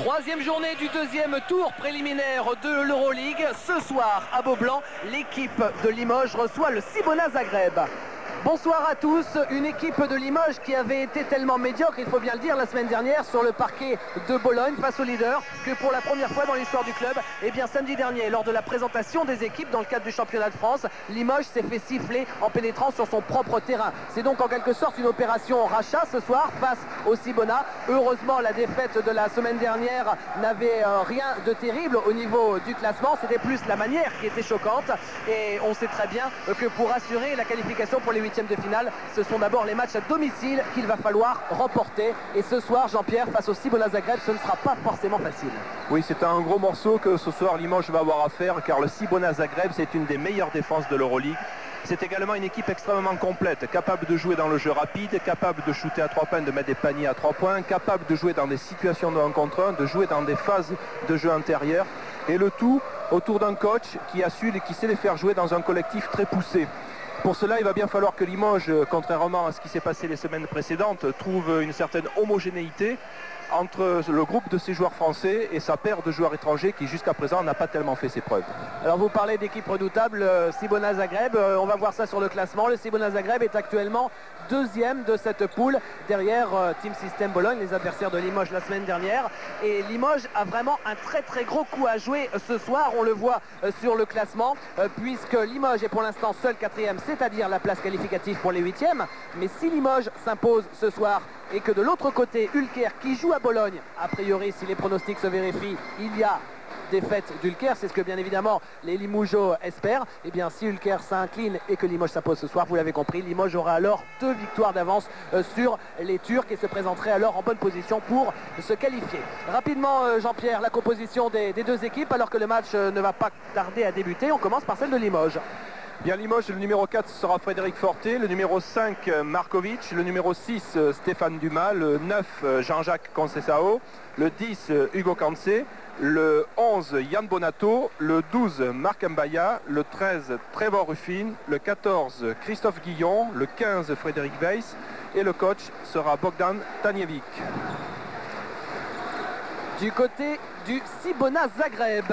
Troisième journée du deuxième tour préliminaire de l'Euroleague. Ce soir à Beaublanc, l'équipe de Limoges reçoit le Cibona Zagreb. Bonsoir à tous, une équipe de Limoges qui avait été tellement médiocre, il faut bien le dire, la semaine dernière sur le parquet de Bologne face au leader, que pour la première fois dans l'histoire du club, et bien samedi dernier, lors de la présentation des équipes dans le cadre du championnat de France, Limoges s'est fait siffler en pénétrant sur son propre terrain. C'est donc en quelque sorte une opération rachat ce soir face au Cibona. Heureusement, la défaite de la semaine dernière n'avait rien de terrible au niveau du classement, c'était plus la manière qui était choquante, et on sait très bien que pour assurer la qualification pour les huitièmes de finale, ce sont d'abord les matchs à domicile qu'il va falloir remporter. Et ce soir, Jean-Pierre, face au Cibona Zagreb, ce ne sera pas forcément facile. Oui, c'est un gros morceau que ce soir Limoges va avoir à faire, car le Cibona Zagreb, c'est une des meilleures défenses de l'Euroleague. C'est également une équipe extrêmement complète, capable de jouer dans le jeu rapide, capable de shooter à 3 points, de mettre des paniers à 3 points, capable de jouer dans des situations de 1 contre 1, de jouer dans des phases de jeu intérieur. Et le tout autour d'un coach qui sait les faire jouer dans un collectif très poussé. Pour cela, il va bien falloir que Limoges, contrairement à ce qui s'est passé les semaines précédentes, trouve une certaine homogénéité entre le groupe de ces joueurs français et sa paire de joueurs étrangers qui jusqu'à présent n'a pas tellement fait ses preuves. Alors vous parlez d'équipe redoutable, Cibona Zagreb, on va voir ça sur le classement. Le Cibona Zagreb est actuellement deuxième de cette poule, derrière Team System Bologne, les adversaires de Limoges la semaine dernière. Et Limoges a vraiment un très gros coup à jouer ce soir, on le voit sur le classement, puisque Limoges est pour l'instant seul quatrième, c'est-à-dire la place qualificative pour les huitièmes. Mais si Limoges s'impose ce soir et que de l'autre côté, Ulker qui joue à Bologne, a priori si les pronostics se vérifient, il y a défaite d'Ulker, c'est ce que bien évidemment les Limougeaux espèrent. Et bien si Ulker s'incline et que Limoges s'impose ce soir, vous l'avez compris, Limoges aura alors 2 victoires d'avance sur les Turcs et se présenterait alors en bonne position pour se qualifier. Rapidement Jean-Pierre, la composition des deux équipes alors que le match ne va pas tarder à débuter. On commence par celle de Limoges. Bien Limoges, le numéro 4 sera Frédéric Forté, le numéro 5 Markovic, le numéro 6 Stéphane Dumas, le 9 Jean-Jacques Conceição, le 10 Hugo Cancé, le 11 Yann Bonato, le 12 Marc Mbaya, le 13 Trevor Ruffin, le 14 Christophe Guillon, le 15 Frédéric Weiss et le coach sera Bogdan Tanievic. Du côté du Cibona Zagreb,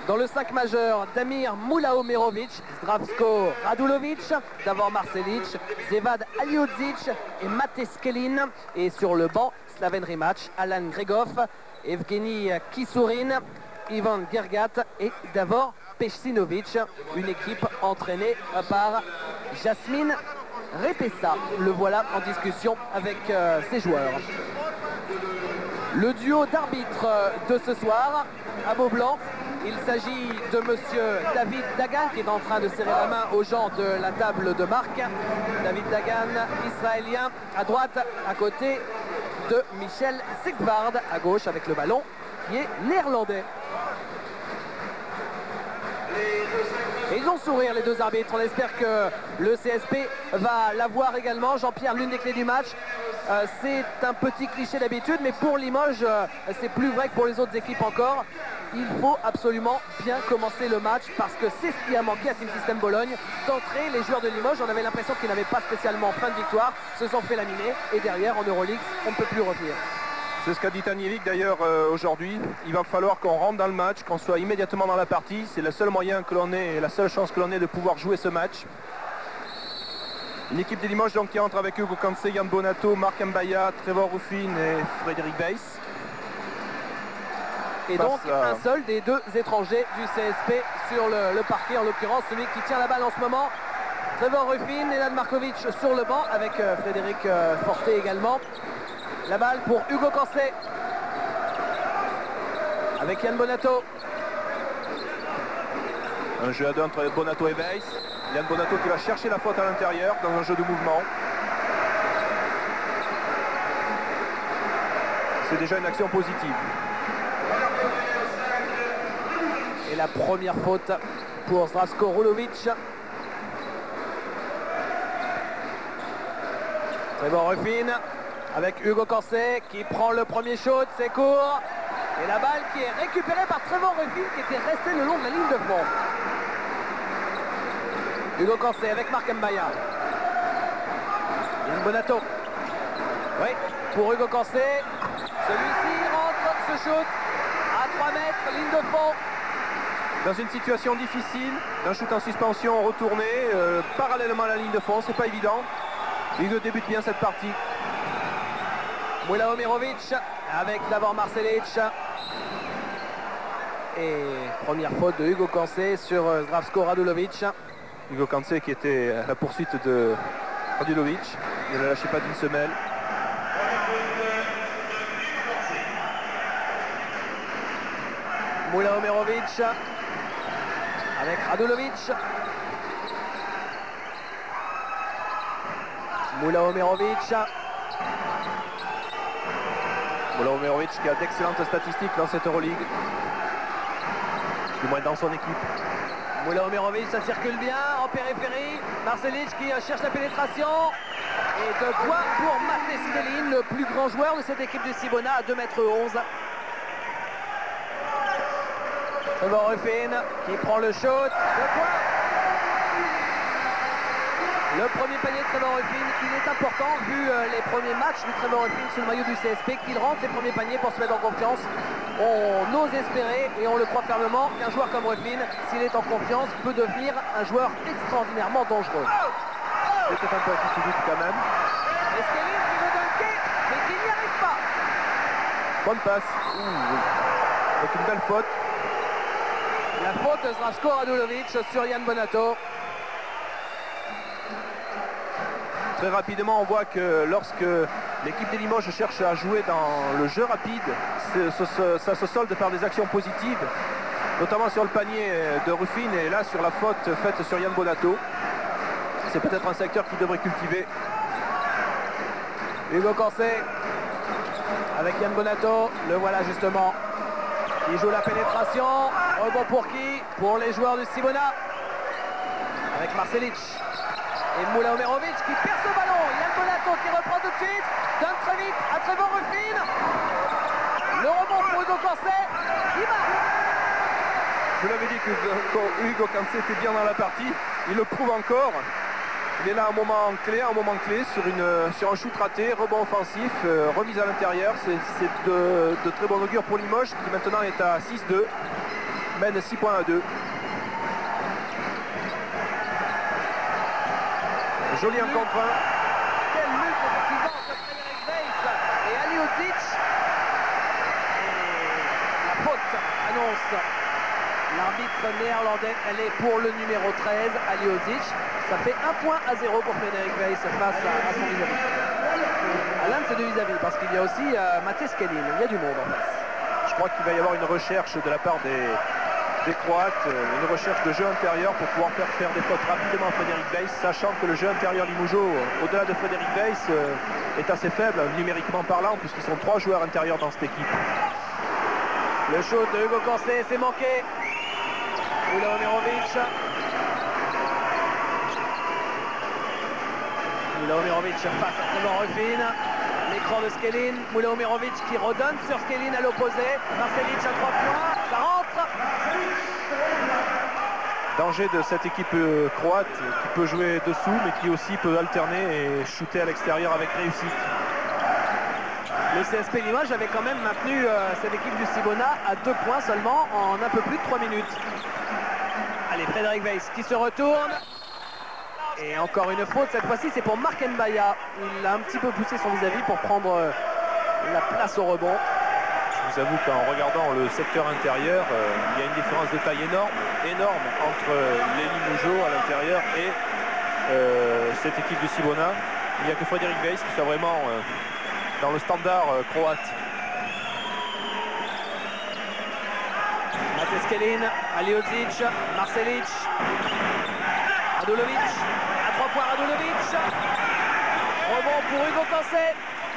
dans le 5 majeur, Damir Mulaomerovic, Zdravko Radulovic, Davor Marcelic, Zevad Aliodzic et Mate Skelin. Et sur le banc, Slaven Rimac, Alan Gregov, Evgeny Kisourin, Ivan Gergat et Davor Pechsinovic. Une équipe entraînée par Jasmine Repessa. Le voilà en discussion avec ses joueurs. Le duo d'arbitres de ce soir à Beaublanc. Il s'agit de monsieur David Dagan qui est en train de serrer la main aux gens de la table de marque. David Dagan, israélien, à droite, à côté de Michel Sigvard, à gauche avec le ballon, qui est néerlandais. Et ils ont sourire les deux arbitres, on espère que le CSP va l'avoir également. Jean-Pierre, l'une des clés du match, c'est un petit cliché d'habitude, mais pour Limoges, c'est plus vrai que pour les autres équipes encore. Il faut absolument bien commencer le match parce que c'est ce qui a manqué à Team System Bologne. D'entrée, les joueurs de Limoges, on avait l'impression qu'ils n'avaient pas spécialement faim de victoire, se sont fait laminer et derrière en Euroleague, on ne peut plus revenir. C'est ce qu'a dit Tanievic d'ailleurs aujourd'hui. Il va falloir qu'on rentre dans le match, qu'on soit immédiatement dans la partie. C'est le seul moyen que l'on ait, la seule chance que l'on ait de pouvoir jouer ce match. Une équipe de Limoges donc, qui entre avec Hugo Cancé, Yann Bonato, Marc Mbaya, Trevor Ruffin et Frédéric Weiss. Et donc un seul des deux étrangers du CSP sur le parquet, en l'occurrence celui qui tient la balle en ce moment. Trevor Ruffin, Nenad Markovic sur le banc avec Frédéric Forté également. La balle pour Hugo Cancé avec Yann Bonato. Un jeu à 2 entre Bonato et Weiss. Yann Bonato qui va chercher la faute à l'intérieur dans un jeu de mouvement. C'est déjà une action positive. Et la première faute pour Zdravko Rulovic. Trevor Ruffin avec Hugo Cancé qui prend le premier shoot, c'est court. Et la balle qui est récupérée par Trevor Ruffin qui était resté le long de la ligne de fond. Hugo Cancé avec Marc Mbaya. Yann Bonato. Oui, pour Hugo Cancé. Celui-ci rentre ce shoot. À 3 mètres, ligne de fond. Dans une situation difficile, un shoot en suspension retourné, parallèlement à la ligne de fond, c'est pas évident. Hugo débute bien cette partie. Mula Omerovic avec d'abord Marcelic. Et première faute de Hugo Cancé sur Zdravko Radulovic. Hugo Cancé qui était à la poursuite de Radulovic. Il ne lâchait pas d'une semelle. Mula Omerovic avec Radulovic. Mula Omerovic. Mula Omerovic qui a d'excellentes statistiques dans cette Euroleague. Du moins dans son équipe. Mula Omerovic, ça circule bien en périphérie. Marcelic qui cherche la pénétration. Et de quoi pour Matej Skelin, le plus grand joueur de cette équipe du Cibona à 2,11 m. Trevor Ruffin qui prend le shoot. De quoi? Le premier panier de Trevor Ruffin, il est important vu les premiers matchs de Trevor Ruffin sous le maillot du CSP, qu'il rentre ses premiers paniers pour se mettre en confiance. On ose espérer et on le croit fermement qu'un joueur comme Ruffin, s'il est en confiance, peut devenir un joueur extraordinairement dangereux. C'était un peu vite quand même. Et Skelin qui veut dunker, mais qui n'y arrive pas. Bonne passe. Avec une belle faute. La faute de Zdravko Radulovic sur Yann Bonato. Très rapidement, on voit que lorsque l'équipe des Limoges cherche à jouer dans le jeu rapide, ça se solde par des actions positives, notamment sur le panier de Ruffin et là sur la faute faite sur Yann Bonato. C'est peut-être un secteur qui devrait cultiver. Hugo Cancé avec Yann Bonato, le voilà justement. Il joue la pénétration. Rebond pour qui? Pour les joueurs du Cibona. Avec Marcelic. Et Mula Omerovic qui perd ce ballon. Yann Bonato qui reprend tout de suite. Donne très vite à Trevor Ruffin. Le rebond pour Hugo Cancé. Qui marque. Je vous l'avais dit que Hugo Cancé était bien dans la partie. Il le prouve encore. Il est là à un moment clé sur un shoot raté, rebond offensif, remise à l'intérieur. C'est de très bon augure pour Limoges qui maintenant est à 6-2, mène 6 points à 2. Joli 1 contre 1. Quelle lutte effectivement entre Frédéric Weiss et Aliodzic. Et la faute annonce l'arbitre néerlandais. Elle est pour le numéro 13, Aliodzic. Ça fait 1 point à 0 pour Frédéric Weiss face à son vis-à-vis. À l'un de ces deux vis-à-vis, parce qu'il y a aussi Matej Skelin. Il y a du monde en face. Je crois qu'il va y avoir une recherche de la part des Croates, une recherche de jeu intérieur pour pouvoir faire des fautes rapidement à Frédéric Weiss, sachant que le jeu intérieur Limougeau, au-delà de Frédéric Weiss, est assez faible, numériquement parlant, puisqu'ils sont 3 joueurs intérieurs dans cette équipe. Le shoot de Hugo Cancé, c'est manqué. Mula Omerovic. Mula Omerovic face à Trevor Ruffin. L'écran de Skelin. Mula Omerovic qui redonne sur Skelin à l'opposé. Marcelic à 3 points. Ça rentre. Danger de cette équipe croate qui peut jouer dessous mais qui aussi peut alterner et shooter à l'extérieur avec réussite. Le CSP Limoges avait quand même maintenu cette équipe du Cibona à 2 points seulement en un peu plus de 3 minutes. Allez, Frédéric Weiss qui se retourne. Et encore une faute, cette fois-ci c'est pour Marc Mbaya. Il a un petit peu poussé son vis-à-vis pour prendre la place au rebond. Je vous avoue qu'en regardant le secteur intérieur, il y a une différence de taille énorme entre les Limougeaux à l'intérieur et cette équipe du Cibona. Il n'y a que Frédéric Weiss qui soit vraiment dans le standard croate. Matej Skelin, Aliodzic, Marcelic, Radulovic, à 3 points Radulovic. Rebond pour Hugo Cancé.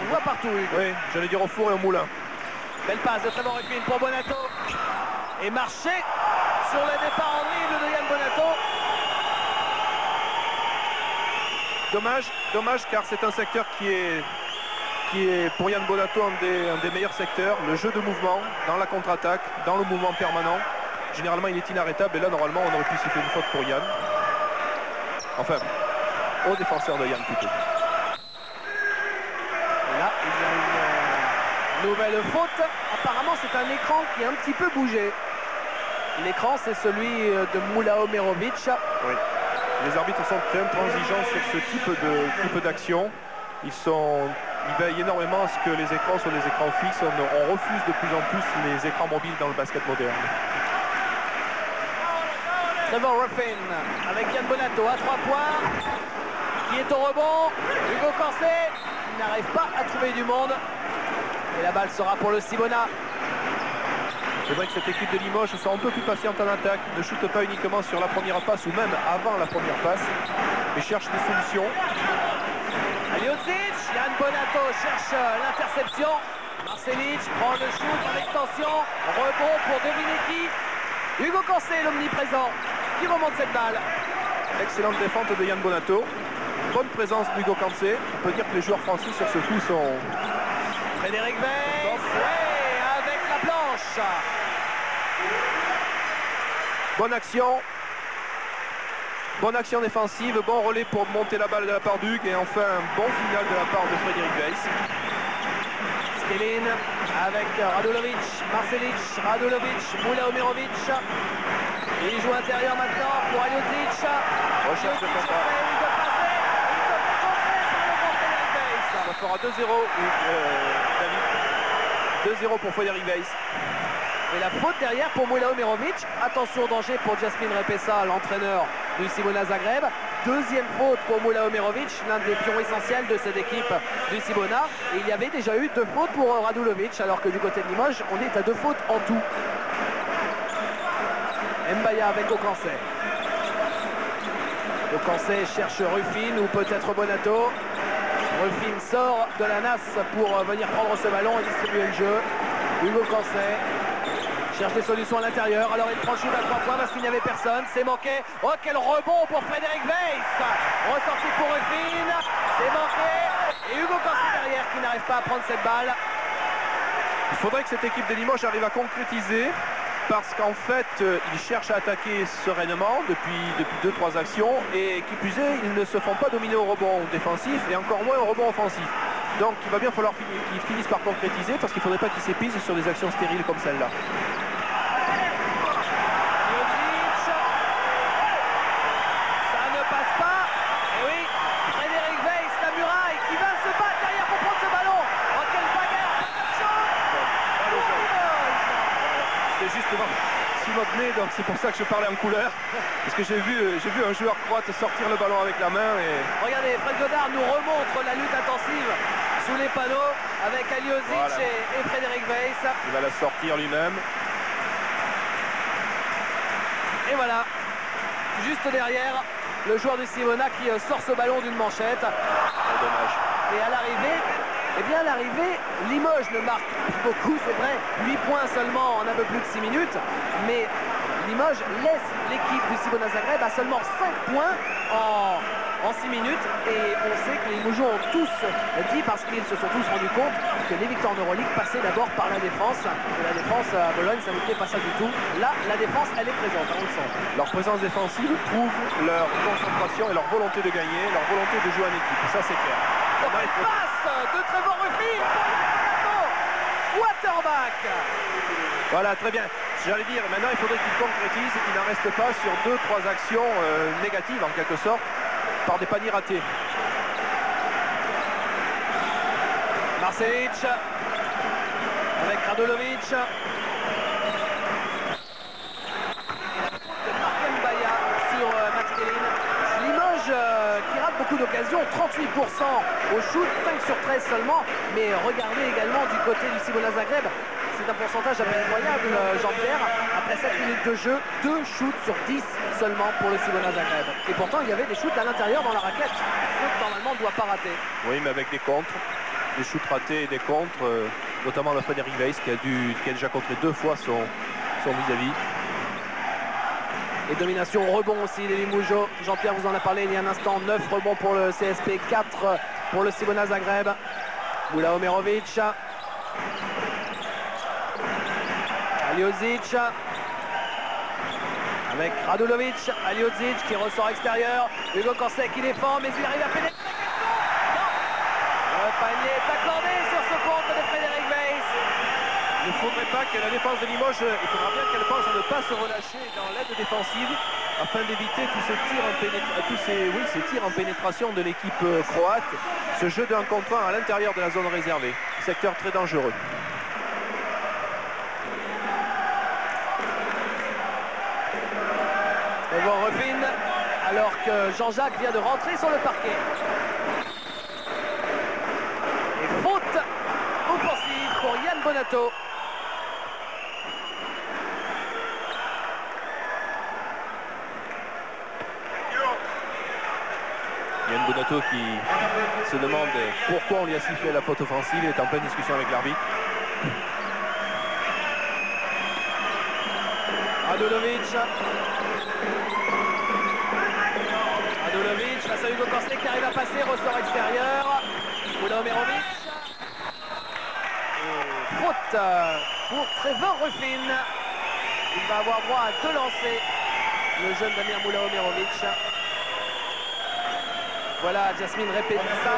On voit partout Hugo. Oui, j'allais dire au four et au moulin. Belle passe de Trevor Ruffin pour Bonato. Et marché sur le départ en dribble de Yann Bonato. Dommage car c'est un secteur qui est pour Yann Bonato un des meilleurs secteurs. Le jeu de mouvement, dans la contre-attaque, dans le mouvement permanent. Généralement il est inarrêtable et là normalement on aurait pu siffler une faute pour Yann. Enfin, au défenseur de Yann plutôt. Et là il y a une Nouvelle faute. Apparemment, c'est un écran qui a un petit peu bougé. L'écran, c'est celui de Moulao Merovic. Oui. Les arbitres sont très intransigeants sur ce type d'action. Ils veillent énormément à ce que les écrans soient des écrans fixes. On refuse de plus en plus les écrans mobiles dans le basket moderne. Trevor Ruffin avec Yann Bonato à 3 points. Qui est au rebond. Hugo Cancé n'arrive pas à trouver du monde. Et la balle sera pour le Cibona. C'est vrai que cette équipe de Limoges sont un peu plus patiente en attaque, ne shoote pas uniquement sur la première passe ou même avant la première passe, mais cherche des solutions. Aliodzic, Yann Bonato cherche l'interception. Marcelic prend le shoot en extension. Rebond pour deviner qui. Hugo Cancé, l'omniprésent, qui remonte cette balle. Excellente défense de Yann Bonato. Bonne présence d'Hugo Cancé. On peut dire que les joueurs français sur ce coup sont... Frédéric Weiss, ouais, avec la planche. Bonne action. Bonne action défensive, bon relais pour monter la balle de la part d'Hugues et enfin un bon final de la part de Frédéric Weiss. Skelin avec Radulovic, Marcelic, Radulovic, Moulao Merovic. Il joue intérieur maintenant pour Aliodzic. Recherche de contact. Ça fera 2-0, David. 2-0 pour Frédéric Weiss. Et la faute derrière pour Moulao Merovic. Attention au danger pour Jasmine Repessa, l'entraîneur du Cibona Zagreb. Deuxième faute pour Moulao Merovic, l'un des pions essentiels de cette équipe du Cibona. Et il y avait déjà eu 2 fautes pour Radulovic, alors que du côté de Limoges, on est à 2 fautes en tout. Mbaya avec Ocancé. Ocancé cherche Ruffin ou peut-être Bonato. Ruffin sort de la nasse pour venir prendre ce ballon et distribuer le jeu. Hugo Cancé cherche des solutions à l'intérieur. Alors il prend le shoot à 3 points parce qu'il n'y avait personne. C'est manqué. Oh, quel rebond pour Frédéric Weiss. Ressorti pour Ruffin. C'est manqué. Et Hugo Cancé derrière qui n'arrive pas à prendre cette balle. Il faudrait que cette équipe de Limoges arrive à concrétiser. Parce qu'en fait, ils cherchent à attaquer sereinement depuis 2-3 actions et qui plus est, ils ne se font pas dominer au rebond défensif et encore moins au rebond offensif. Donc il va bien falloir qu'ils finissent par concrétiser parce qu'il ne faudrait pas qu'ils s'épuisent sur des actions stériles comme celle-là. Ça ne passe pas. Et oui, Frédéric Weiss, la muraille, qui va se battre derrière pour prendre ce ballon. Oh, quelle bagarre. C'est justement sous notre nez, donc c'est pour ça que je parlais en couleur. Parce que j'ai vu un joueur croate sortir le ballon avec la main. Et... Regardez, Fred Godard nous remontre la lutte intensive sous les panneaux avec Aliodzic voilà. et Frédéric Weiss. Il va la sortir lui-même. Et voilà, juste derrière, le joueur du Cibona qui sort ce ballon d'une manchette. Oh, dommage. Et à l'arrivée, eh bien à l'arrivée, Limoges ne marque plus beaucoup, c'est vrai, 8 points seulement en un peu plus de 6 minutes, mais Limoges laisse l'équipe du Cibona Zagreb à seulement 5 points en 6 minutes, et on sait que les Limogeaux ont tous dit, parce qu'ils se sont tous rendus compte, que les victoires en Euroleague passaient d'abord par la défense, et la défense à Bologne, ça n'était pas ça du tout. Là, la défense, elle est présente, on le sent. Leur présence défensive prouve leur concentration et leur volonté de gagner, leur volonté de jouer en équipe, ça c'est clair. Passe de Trevor Ruffin pour quarterback. Voilà, très bien. J'allais dire, maintenant il faudrait qu'ils concrétisent et qu'ils n'en restent pas sur 2-3 actions négatives en quelque sorte, par des paniers ratés. Marcelic avec Radulovic. Marc Mbaya sur Max Kellin. Limoges qui rate beaucoup d'occasions, 38% au shoot, 5 sur 13 seulement. Mais regardez également du côté du Cibona Zagreb, c'est un pourcentage à peine incroyable, Jean-Pierre. Après 7 minutes de jeu, 2 shoots sur 10 seulement pour le Cibona Zagreb. Et pourtant, il y avait des shoots à l'intérieur dans la raquette, ce que normalement ne doit pas rater. Oui, mais avec des contres, des shoots ratés et des contres, notamment le Frédéric Weiss qui a déjà contré 2 fois son vis-à-vis. Et domination rebond aussi des Limogeaux. Jean-Pierre vous en a parlé il y a un instant. 9 rebonds pour le CSP, 4 pour le Cibona Zagreb. Moulao Merovic. Aliodzic. Avec Radulovic. Aliodzic qui ressort extérieur. Hugo Cancé qui défend, mais il arrive à pénétrer. Non. Le panier est accordé sur ce compte de Frédéric Weiss. Il ne faudrait pas que la défense de Limoges, il faudra bien qu'elle pense à ne pas se relâcher dans l'aide défensive afin d'éviter tous ces tirs en pénétration de l'équipe croate. Ce jeu de 1 contre 1 à l'intérieur de la zone réservée. Secteur très dangereux. Trevor Ruffin, alors que Jean-Jacques vient de rentrer sur le parquet. Et faute offensive pour Yann Bonato. Yann Bonato qui se demande pourquoi on lui a sifflé la faute offensive. Il est en pleine discussion avec l'arbitre. Radulovic face à Hugo Corslet qui arrive à passer, ressort extérieur. Moula-Omerovic. Et faute pour Trevor Ruffin. Il va avoir droit à 2 lancers, le jeune Damir Moula-Omerovic. Voilà, Jasmine Repetissa,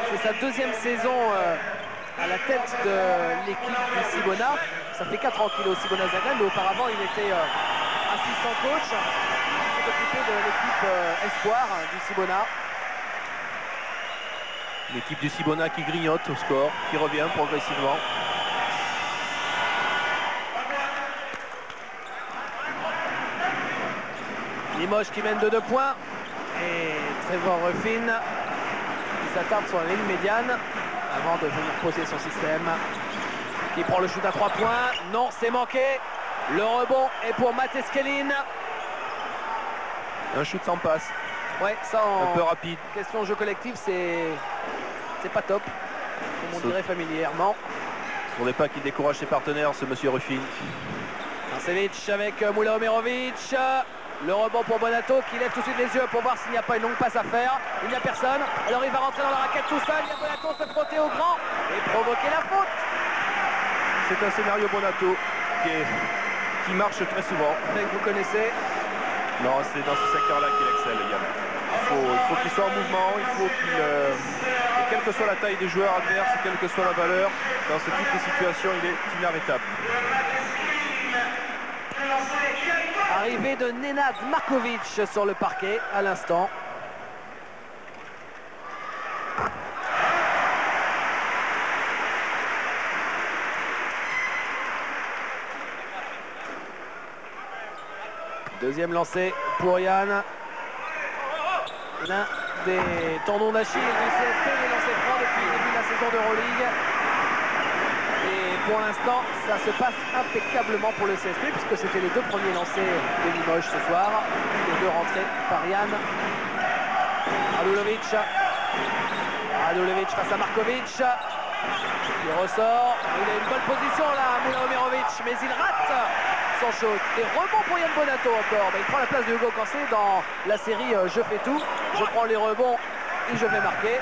c'est sa 2e saison à la tête de l'équipe du Cibona. Ça fait 4 ans qu'il est au Cibona Zagreb, mais auparavant il était assistant coach. Il s'est occupé de l'équipe espoir du Cibona. L'équipe du Cibona qui grignote au score, qui revient progressivement. Limoges qui mène de 2 points. Et Trevor Ruffin qui s'attarde sur la ligne médiane avant de venir poser son système. Qui prend le shoot à 3 points. Non, c'est manqué. Le rebond est pour Mateskelin. Un shoot sans passe. Ouais, ça en un peu rapide. Question jeu collectif, c'est pas top, comme on dirait familièrement. Il ne faudrait pas qu'il décourage ses partenaires, ce monsieur Ruffin. Marcelic avec Moula-Omerovic. Le rebond pour Bonato qui lève tout de suite les yeux pour voir s'il n'y a pas une longue passe à faire. Il n'y a personne. Alors il va rentrer dans la raquette tout seul. Il y a Bonato se frotter au grand et provoquer la faute. C'est un scénario Bonato qui marche très souvent. Que vous connaissez. Non, c'est dans ce secteur-là qu'il excelle, Yann. Il faut qu'il soit en mouvement, il faut qu'il... quelle que soit la taille des joueurs adverses, quelle que soit la valeur, dans ce type de situation, il est inarrêtable. Arrivée de Nenad Markovic sur le parquet à l'instant. Deuxième lancé pour Yann. L'un des tendons d'Achille du CSP, les lancers francs depuis le début de la saison d'Euroleague. Et pour l'instant, ça se passe impeccablement pour le CSP puisque c'était les 2 premiers lancers de Limoges ce soir. Les 2 rentrés par Yann. Radulovic. Radulovic face à Markovic. Il ressort. Il a une bonne position là, Moula-Omerovic, mais il rate son shoot. Et rebond pour Yann Bonato encore. Il prend la place de Hugo Corslet dans la série Je fais tout. Je prends les rebonds et je vais marquer.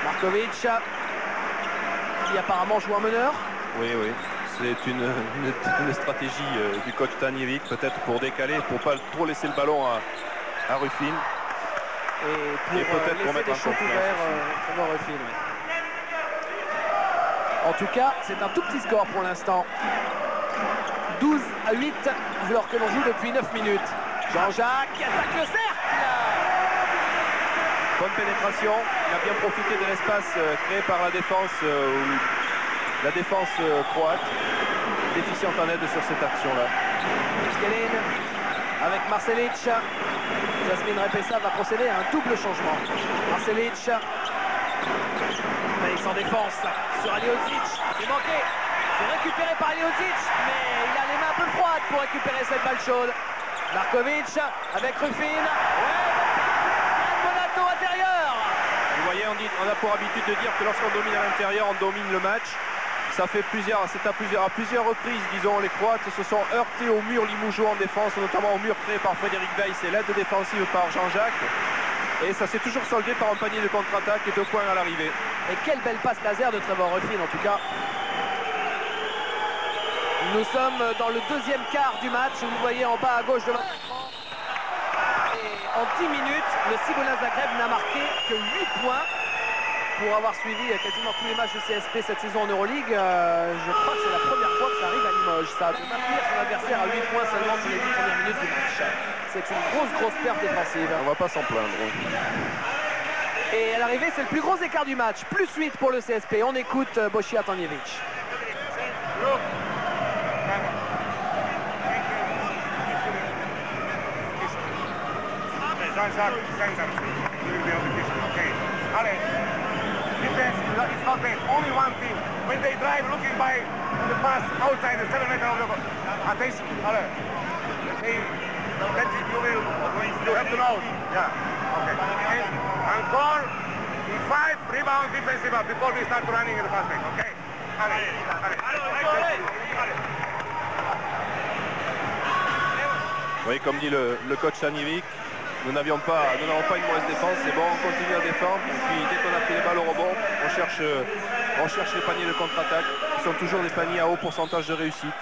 Markovic qui apparemment joue un meneur. Oui, oui. C'est une stratégie du coach Tanjevic, peut-être pour décaler, pour pas trop laisser le ballon à Ruffin. Et peut-être pour mettre des shoots ouverts Ruffin. Oui. En tout cas, c'est un tout petit score pour l'instant. 12-8 alors que l'on joue depuis 9 minutes. Jean-Jacques qui attaque le cercle. Bonne pénétration. Il a bien profité de l'espace créé par la défense croate. Déficiente en aide sur cette action-là. Skelin avec Marcelic. Jasmine Repetissa va procéder à un double changement. Marcelic. Mais sans défense sur Aliodzic. C'est manqué. C'est récupéré par Aliodzic, mais il a les mains un peu froides pour récupérer cette balle chaude. Markovic avec Ruffin. Ouais, Bonato intérieur. Vous voyez, on a pour habitude de dire que lorsqu'on domine à l'intérieur, on domine le match. Ça fait à plusieurs reprises, disons, les Croates se sont heurtés au mur limougeau en défense, notamment au mur créé par Frédéric Weiss et l'aide défensive par Jean-Jacques. Et ça s'est toujours soldé par un panier de contre-attaque et 2 points à l'arrivée. Et quelle belle passe laser de Trevor Ruffin en tout cas. Nous sommes dans le 2e quart du match. Vous voyez en bas à gauche de votre écran. Et en 10 minutes, le Cibona Zagreb n'a marqué que 8 points. pour avoir suivi quasiment tous les matchs du CSP cette saison en Euroleague, je crois que c'est la première fois que ça arrive à Limoges. Ça, de maintenir son adversaire à 8 points seulement sur les 10 premières minutes du match. C'est une grosse perte défensive. On va pas s'en plaindre. Et à l'arrivée, c'est le plus gros écart du match. Plus 8 pour le CSP. On écoute Bošija Tanjević. Ale, defense is not bad. Only one thing. When they drive looking by the pass outside the 7 meter of the goal. Attention, Ale. That you have to know. Yeah. Okay. And score in 5 rebounds defensive up before we start running in the fast break. Okay? Ale. Vous voyez, comme dit le coach Tanjević, nous n'avons pas une mauvaise défense, c'est bon, on continue à défendre. Et puis dès qu'on a pris les balles au rebond, on cherche les paniers de contre-attaque, qui sont toujours des paniers à haut pourcentage de réussite.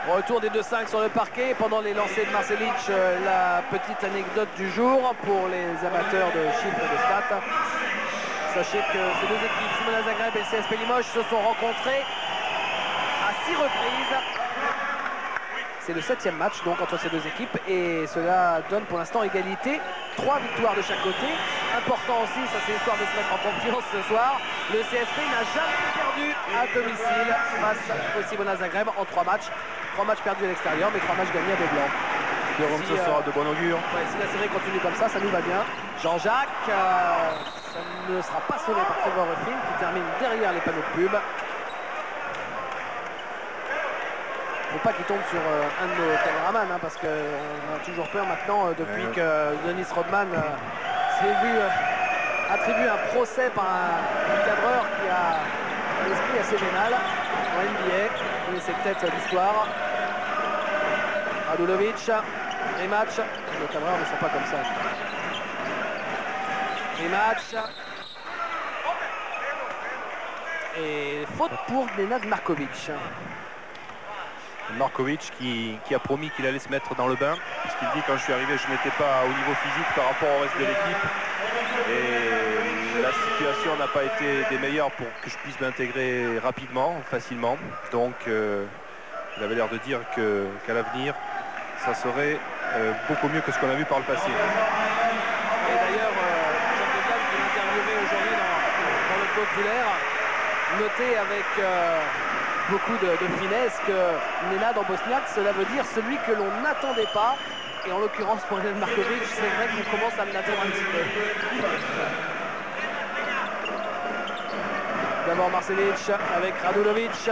Retour des 2-5 sur le parquet pendant les lancers de Marcelic. La petite anecdote du jour pour les amateurs de chiffres et de stats. Sachez que ces deux équipes, Cibona Zagreb et le CSP Limoges, se sont rencontrés à 6 reprises. C'est le 7e match donc entre ces deux équipes et cela donne pour l'instant égalité. 3 victoires de chaque côté. Important aussi, ça c'est histoire de se mettre en confiance ce soir. Le CSP n'a jamais perdu à domicile face au Cibona Zagreb en 3 matchs. 3 matchs perdus à l'extérieur mais 3 matchs gagnés à dos blanc. Ce sera de bon augure. Ouais, si la série continue comme ça nous va bien. Jean-Jacques, ça ne sera pas sauvé par Trevor Ruffin qui termine derrière les panneaux de pub. Faut pas qu'il tombe sur un de nos caméramans parce qu'on a toujours peur maintenant depuis que Dennis Rodman s'est vu attribuer un procès par un cadreur qui a un esprit assez vénal en NBA. Mais c'est peut-être l'histoire. Radulovic, rematch. Les cadreurs ne sont pas comme ça. Rematch. Et faute pour Nenad Markovic. Markovic qui a promis qu'il allait se mettre dans le bain, puisqu'il dit quand je suis arrivé je n'étais pas au niveau physique par rapport au reste de l'équipe et la situation n'a pas été des meilleures pour que je puisse m'intégrer rapidement, facilement, donc il avait l'air de dire qu'à l'avenir ça serait beaucoup mieux que ce qu'on a vu par le passé. Et d'ailleurs Jean Degas qui est interviewé aujourd'hui dans le populaire notait avec beaucoup de finesse que Nenad en bosniaque, cela veut dire celui que l'on n'attendait pas. Et en l'occurrence pour Nenad Markovic, c'est vrai qu'on commence à l'attendre un petit peu. D'abord Marcelic avec Radulovic.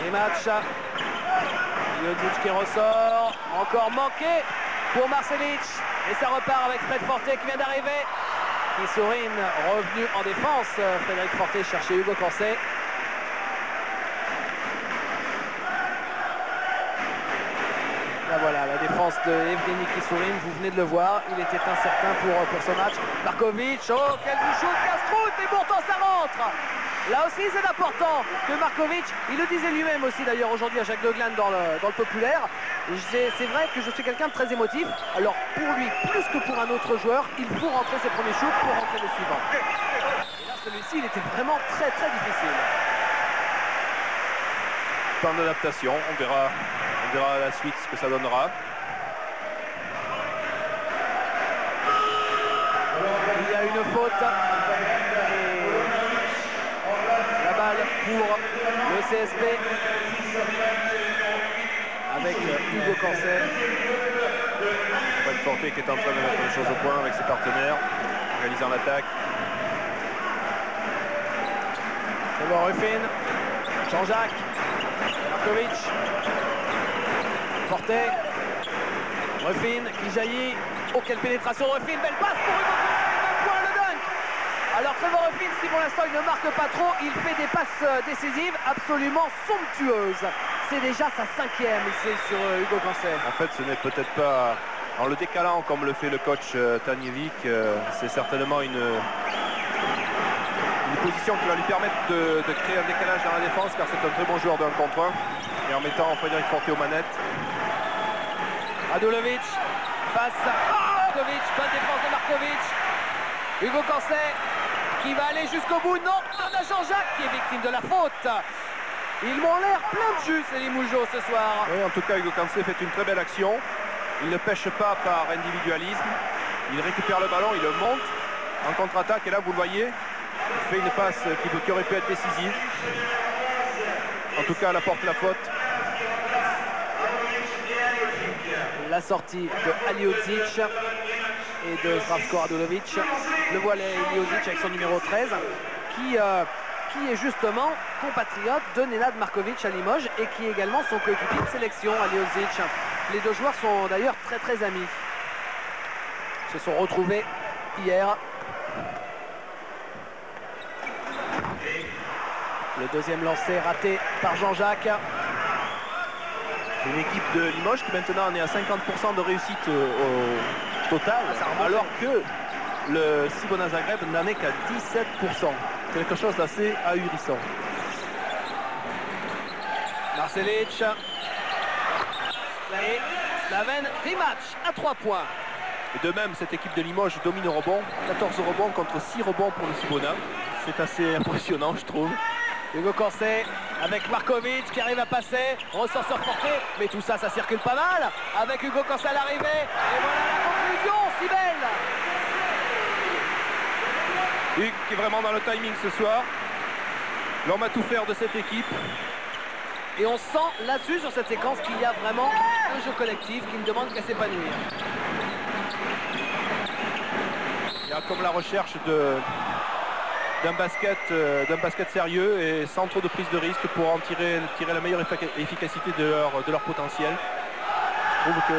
Et match. Jodzic qui ressort. Encore manqué pour Marcelic. Et ça repart avec Fred Forte qui vient d'arriver. Kisurin revenu en défense. Frédéric Forte cherchait Hugo Corset. Voilà, la défense de Evgeny Kisurin, vous venez de le voir, il était incertain pour ce match. Markovic, oh quel shoot, casse-croûte, et pourtant ça rentre. Là aussi c'est important que Markovic, il le disait lui-même aussi d'ailleurs aujourd'hui à Jacques Deglane dans le populaire. C'est vrai que je suis quelqu'un de très émotif, alors pour lui, plus que pour un autre joueur, il faut rentrer ses premiers shoots pour rentrer les suivants. Et là celui-ci, il était vraiment très difficile. Temps d'adaptation, on verra à la suite ce que ça donnera. Il y a une faute. Et la balle pour le CSP. Avec Hugo Corset. Fred Forte qui est en train de mettre les choses au point avec ses partenaires, réalisant l'attaque. Trevor Ruffin. Jean-Jacques. Markovic. Forte, Ruffin qui jaillit. Oh quelle pénétration de Ruffin, belle passe pour Hugo Corset, 2 points le dunk. Alors Trevor Ruffin, si pour l'instant il ne marque pas trop, il fait des passes décisives absolument somptueuses. C'est déjà sa 5e ici sur Hugo Corset. En fait ce n'est peut-être pas, en le décalant comme le fait le coach Tanjević, c'est certainement une position qui va lui permettre de créer un décalage dans la défense car c'est un très bon joueur d'un contre un. Et en mettant Frédéric Forte aux manettes, Radulovic face à Markovic, bonne défense de Markovic. Hugo Cancet qui va aller jusqu'au bout, non, on a Jean-Jacques qui est victime de la faute. Ils m'ont l'air plein de jus, ces Limougeaux, ce soir. Oui, en tout cas, Hugo Cancet fait une très belle action. Il ne pêche pas par individualisme. Il récupère le ballon, il le monte en contre-attaque. Et là, vous le voyez, il fait une passe qui aurait pu être décisive. En tout cas, elle apporte la faute. La sortie de Aliodzic et de Zdravko Radulovic. Le voilà Aliodzic avec son numéro 13 qui est justement compatriote de Nenad Markovic à Limoges et qui est également son coéquipier de sélection, Aliodzic. Les deux joueurs sont d'ailleurs très très amis. Ils se sont retrouvés hier. Le deuxième lancé raté par Jean-Jacques. Une équipe de Limoges qui maintenant en est à 50% de réussite au total, alors que le Cibona Zagreb n'en est qu'à 17%. Quelque chose d'assez ahurissant. Marcelic et Slaven rematch à 3 points. Et de même, cette équipe de Limoges domine au rebond. 14 rebonds contre 6 rebonds pour le Cibona. C'est assez impressionnant, je trouve. Hugo Cancet avec Markovic qui arrive à passer, ressort sur portée, mais tout ça, ça circule pas mal. Avec Hugo Cancet à l'arrivée, et voilà la conclusion, si belle. Hugues qui est vraiment dans le timing ce soir. L'homme à tout faire de cette équipe. Et on sent là-dessus, sur cette séquence, qu'il y a vraiment un jeu collectif qui ne demande qu'à s'épanouir. Il y a comme la recherche d'un basket sérieux et sans trop de prise de risque pour en tirer la meilleure efficacité de leur potentiel. Je trouve que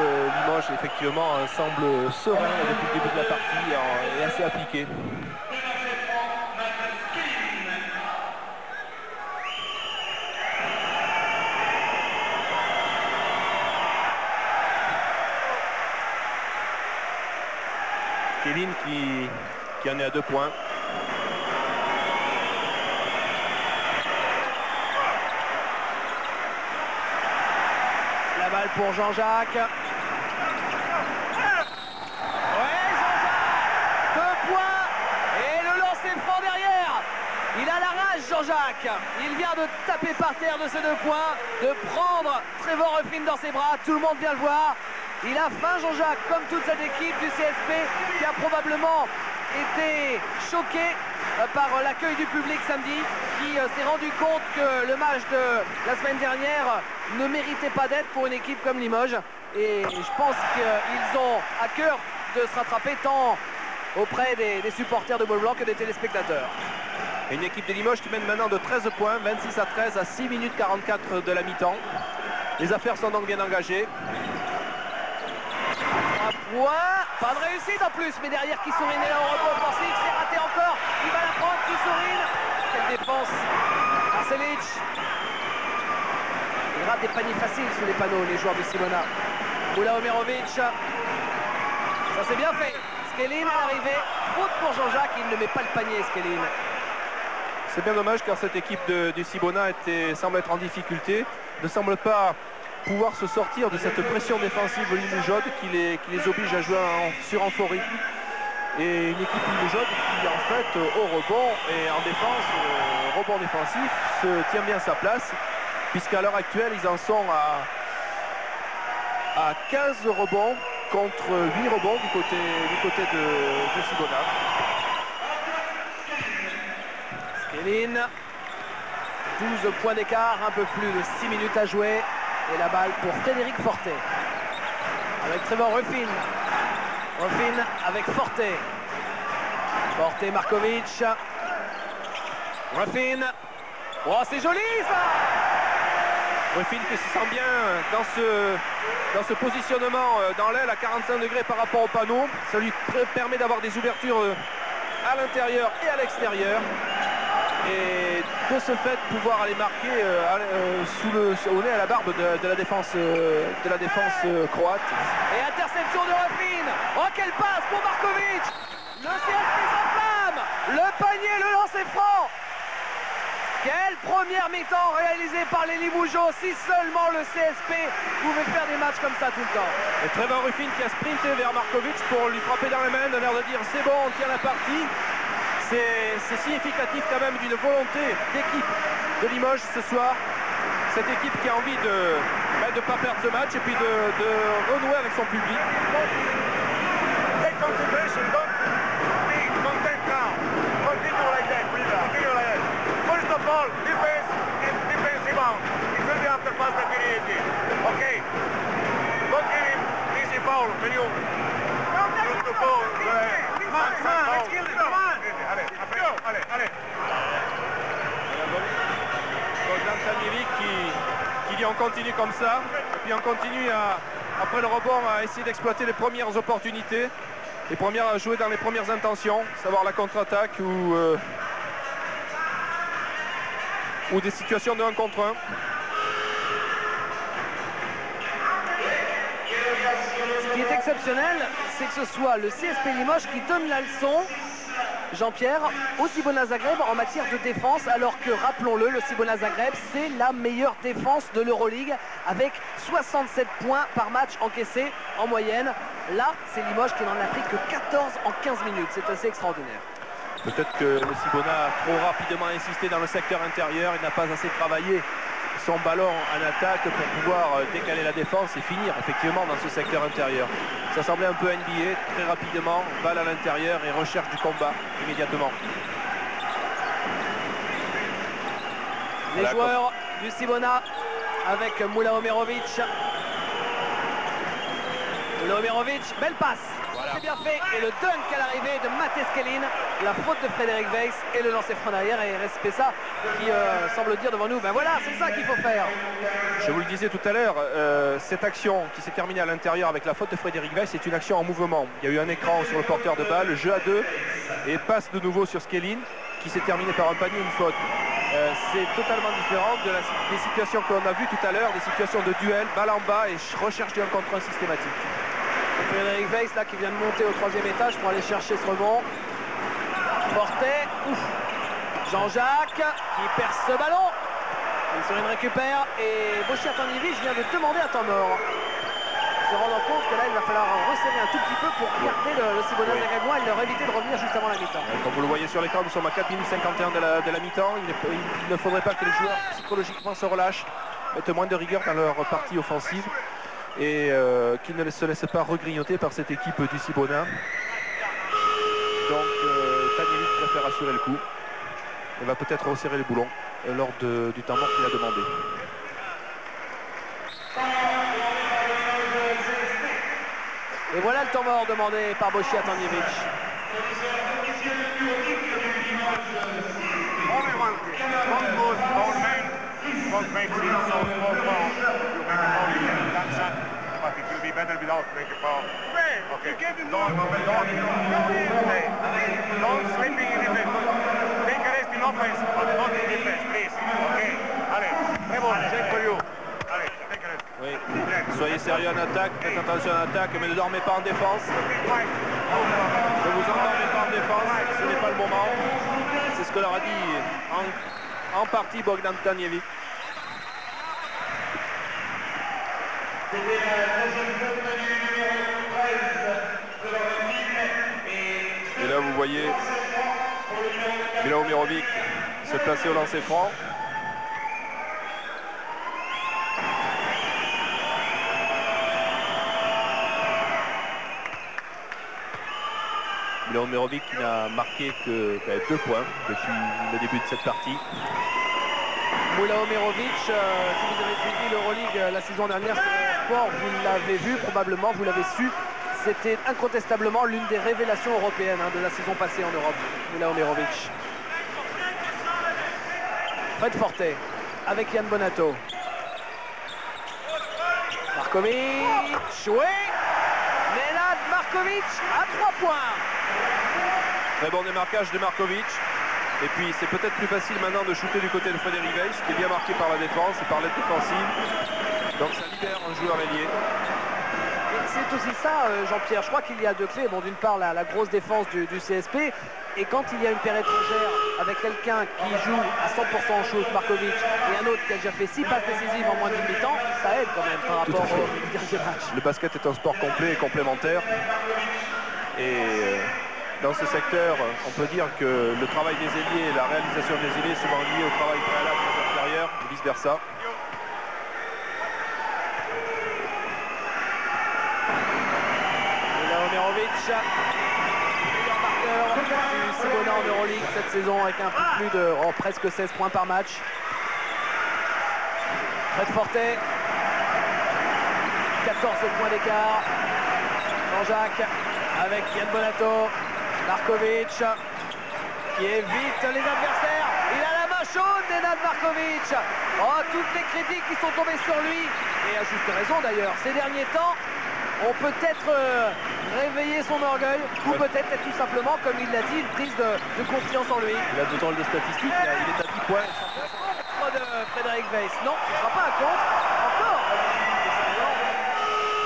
Limoges effectivement semble serein depuis le début de la partie et assez appliqué. Kevin qui en est à 2 points. La balle pour Jean-Jacques. Ouais, Jean-Jacques, 2 points et le lancer franc derrière. Il a la rage, Jean-Jacques. Il vient de taper par terre de ces 2 points, de prendre Trevor Ruffin dans ses bras. Tout le monde vient le voir. Il a faim, Jean-Jacques, comme toute cette équipe du CSP qui a probablement été choqué par l'accueil du public samedi, qui s'est rendu compte que le match de la semaine dernière ne méritait pas d'être pour une équipe comme Limoges. Et je pense qu'ils ont à cœur de se rattraper tant auprès des supporters de Ball Blanc que des téléspectateurs. Et une équipe de Limoges qui mène maintenant de 13 points, 26 à 13 à 6 minutes 44 de la mi-temps. Les affaires sont donc bien engagées. Pas de réussite en plus, mais derrière Kissourine est là au rebond offensif, c'est raté encore, il va la prendre, Kissourine. Quelle défense, Marcelic. Il rate des paniers faciles sous les panneaux, les joueurs du Cibona. Moula Omerovic, ça c'est bien fait. Skelin à l'arrivée, faute pour Jean-Jacques, il ne met pas le panier, Skelin. C'est bien dommage car cette équipe du Cibona semble être en difficulté, ne semble pas pouvoir se sortir de cette pression défensive limougeaude qui les oblige à jouer sur euphorie. Et une équipe limougeaude qui en fait au rebond et en défense, rebond défensif, se tient bien sa place, puisqu'à l'heure actuelle ils en sont à 15 rebonds contre 8 rebonds du côté de Cibona. Skelin, 12 points d'écart, un peu plus de 6 minutes à jouer. Et la balle pour Frédéric Fortet. Avec Trevor Ruffin. Ruffin avec Fortet. Fortet, Markovic. Ruffin. Oh, c'est joli ça! Ruffin qui se sent bien dans ce positionnement dans l'aile à 45 degrés par rapport au panneau. Ça lui permet d'avoir des ouvertures à l'intérieur et à l'extérieur. Et de ce fait pouvoir aller marquer au nez à la barbe de la défense croate. Et interception de Ruffin. Oh, quelle passe pour Markovic. Le CSP s'enflamme. Le panier, le lancer franc. Quelle première mi-temps réalisée par les Limougeaux. Si seulement le CSP pouvait faire des matchs comme ça tout le temps. Et Trevor Ruffin qui a sprinté vers Markovic pour lui frapper dans les mains, de l'air de dire c'est bon, on tient la partie. C'est significatif quand même d'une volonté d'équipe de Limoges ce soir. Cette équipe qui a envie de ne pas perdre ce match et puis de renouer avec son public. Take concentration, don't be content now. Continue like that, please. Continue like that. First of all, defense and defense rebound. It will be after pass immediately. Okay. Don't give him easy foul when you shoot the ball. Come on, let's kill it. Come on. Allez. Bogdan Tanjevic qui dit on continue comme ça. Et puis on continue après le rebond à essayer d'exploiter les premières opportunités. À jouer dans les premières intentions, savoir la contre-attaque ou des situations de 1 contre 1. Ce qui est exceptionnel, c'est que ce soit le CSP Limoges qui donne la leçon, Jean-Pierre, au Cibona Zagreb en matière de défense, alors que, rappelons-le, le Cibona Zagreb, c'est la meilleure défense de l'Euroleague avec 67 points par match encaissés en moyenne. Là, c'est Limoges qui n'en a pris que 14 en 15 minutes. C'est assez extraordinaire. Peut-être que le Cibona a trop rapidement insisté dans le secteur intérieur, il n'a pas assez travaillé son ballon en attaque pour pouvoir décaler la défense et finir effectivement dans ce secteur intérieur. Ça semblait un peu NBA, très rapidement, balle à l'intérieur et recherche du combat immédiatement. Les joueurs du Cibona avec Mula Omerovic. Mula Omerovic, belle passe. Voilà. C'est bien fait. Et le dunk à l'arrivée de Mathis Kellin. La faute de Frédéric Weiss et le lancer franc derrière. Et Respessa qui semble dire devant nous, ben voilà, c'est ça qu'il faut faire. Je vous le disais tout à l'heure, cette action qui s'est terminée à l'intérieur avec la faute de Frédéric Weiss, c'est une action en mouvement. Il y a eu un écran sur le porteur de balle, jeu à 2 et passe de nouveau sur Kellin qui s'est terminé par un panier, une faute. C'est totalement différent des situations qu'on a vues tout à l'heure, des situations de duel, balle en bas et recherche du 1 contre 1 systématique. Frédéric Weiss là qui vient de monter au 3e étage pour aller chercher ce rebond. Fortet, Jean-Jacques qui perce ce ballon. Sur une récupère et Bochia Tanjevic vient de demander un temps mort. Se rendant compte que là il va falloir resserrer un tout petit peu pour garder le Cibona Zagrébois et leur éviter de revenir juste avant la mi-temps. Comme vous le voyez sur l'écran, nous sommes à 4 minutes 51 de la mi-temps. Il ne faudrait pas que les joueurs psychologiquement se relâchent, mettent moins de rigueur dans leur partie offensive et qu'ils ne se laissent pas regrignoter par cette équipe du Cibona. Donc Tanjevic préfère assurer le coup et va peut-être resserrer les boulons lors du temps mort qu'il a demandé. Et voilà le temps mort demandé par Bochia Tanjevic. Only one thing. Don't lose our man. Don't make it so small foul. You make a foul, you can dance that, but it will be better without making a foul. Okay. Don't slipping in defense. Take a rest in offense, but not in defense, please. Okay. Allez, Trevor, check for you. Allez, take a rest. Oui. Soyez sérieux en attaque, faites attention en attaque, mais ne dormez pas en défense. Ne vous endormez pas en défense, ce n'est pas le moment. C'est ce que leur a dit en partie Bogdan Tanjevic. Et là vous voyez Mila Omerovic se placer au lancer franc. Mila Omerovic qui n'a marqué que 2 points depuis le début de cette partie. Mula Omerovic, si vous avez suivi l'Euroleague la saison dernière sur Sport, vous l'avez vu, probablement, vous l'avez su. C'était incontestablement l'une des révélations européennes de la saison passée en Europe, Mula Omerovic. Fred Fortet avec Yann Bonato. Markovic, joué. Nenad Markovic à 3 points. Très bon démarquage de Markovic. Et puis c'est peut-être plus facile maintenant de shooter du côté de Frédéric Weiss, qui est bien marqué par la défense et par l'aide défensive. Donc ça libère un joueur ailier. C'est aussi ça, Jean-Pierre. Je crois qu'il y a deux clés. Bon, d'une part, la grosse défense du CSP. Et quand il y a une paire étrangère avec quelqu'un qui joue à 100% en shoot, Markovic, et un autre qui a déjà fait 6 passes décisives en moins d'une mi-temps, ça aide quand même par rapport au dernier match. Le basket est un sport complet et complémentaire. Et dans ce secteur, on peut dire que le travail des ailiers et la réalisation des ailiers est souvent lié au travail préalable des intérieurs et vice-versa. Omerovic, meilleur marqueur du Cibona en Euroleague cette saison avec un peu plus de presque 16 points par match. Fred Fortet, 14 points d'écart. Jean-Jacques avec Yann Bonato, Markovic qui évite les adversaires. Il a la main chaude, Nenad Markovic. Oh, toutes les critiques qui sont tombées sur lui, et à juste raison d'ailleurs, ces derniers temps. On peut-être réveiller son orgueil, ou peut-être être tout simplement, comme il l'a dit, une prise de confiance en lui. Il a de drôles de statistiques, il est à 10 points. De Frédéric Weiss, non, ce ne sera pas un contre, encore.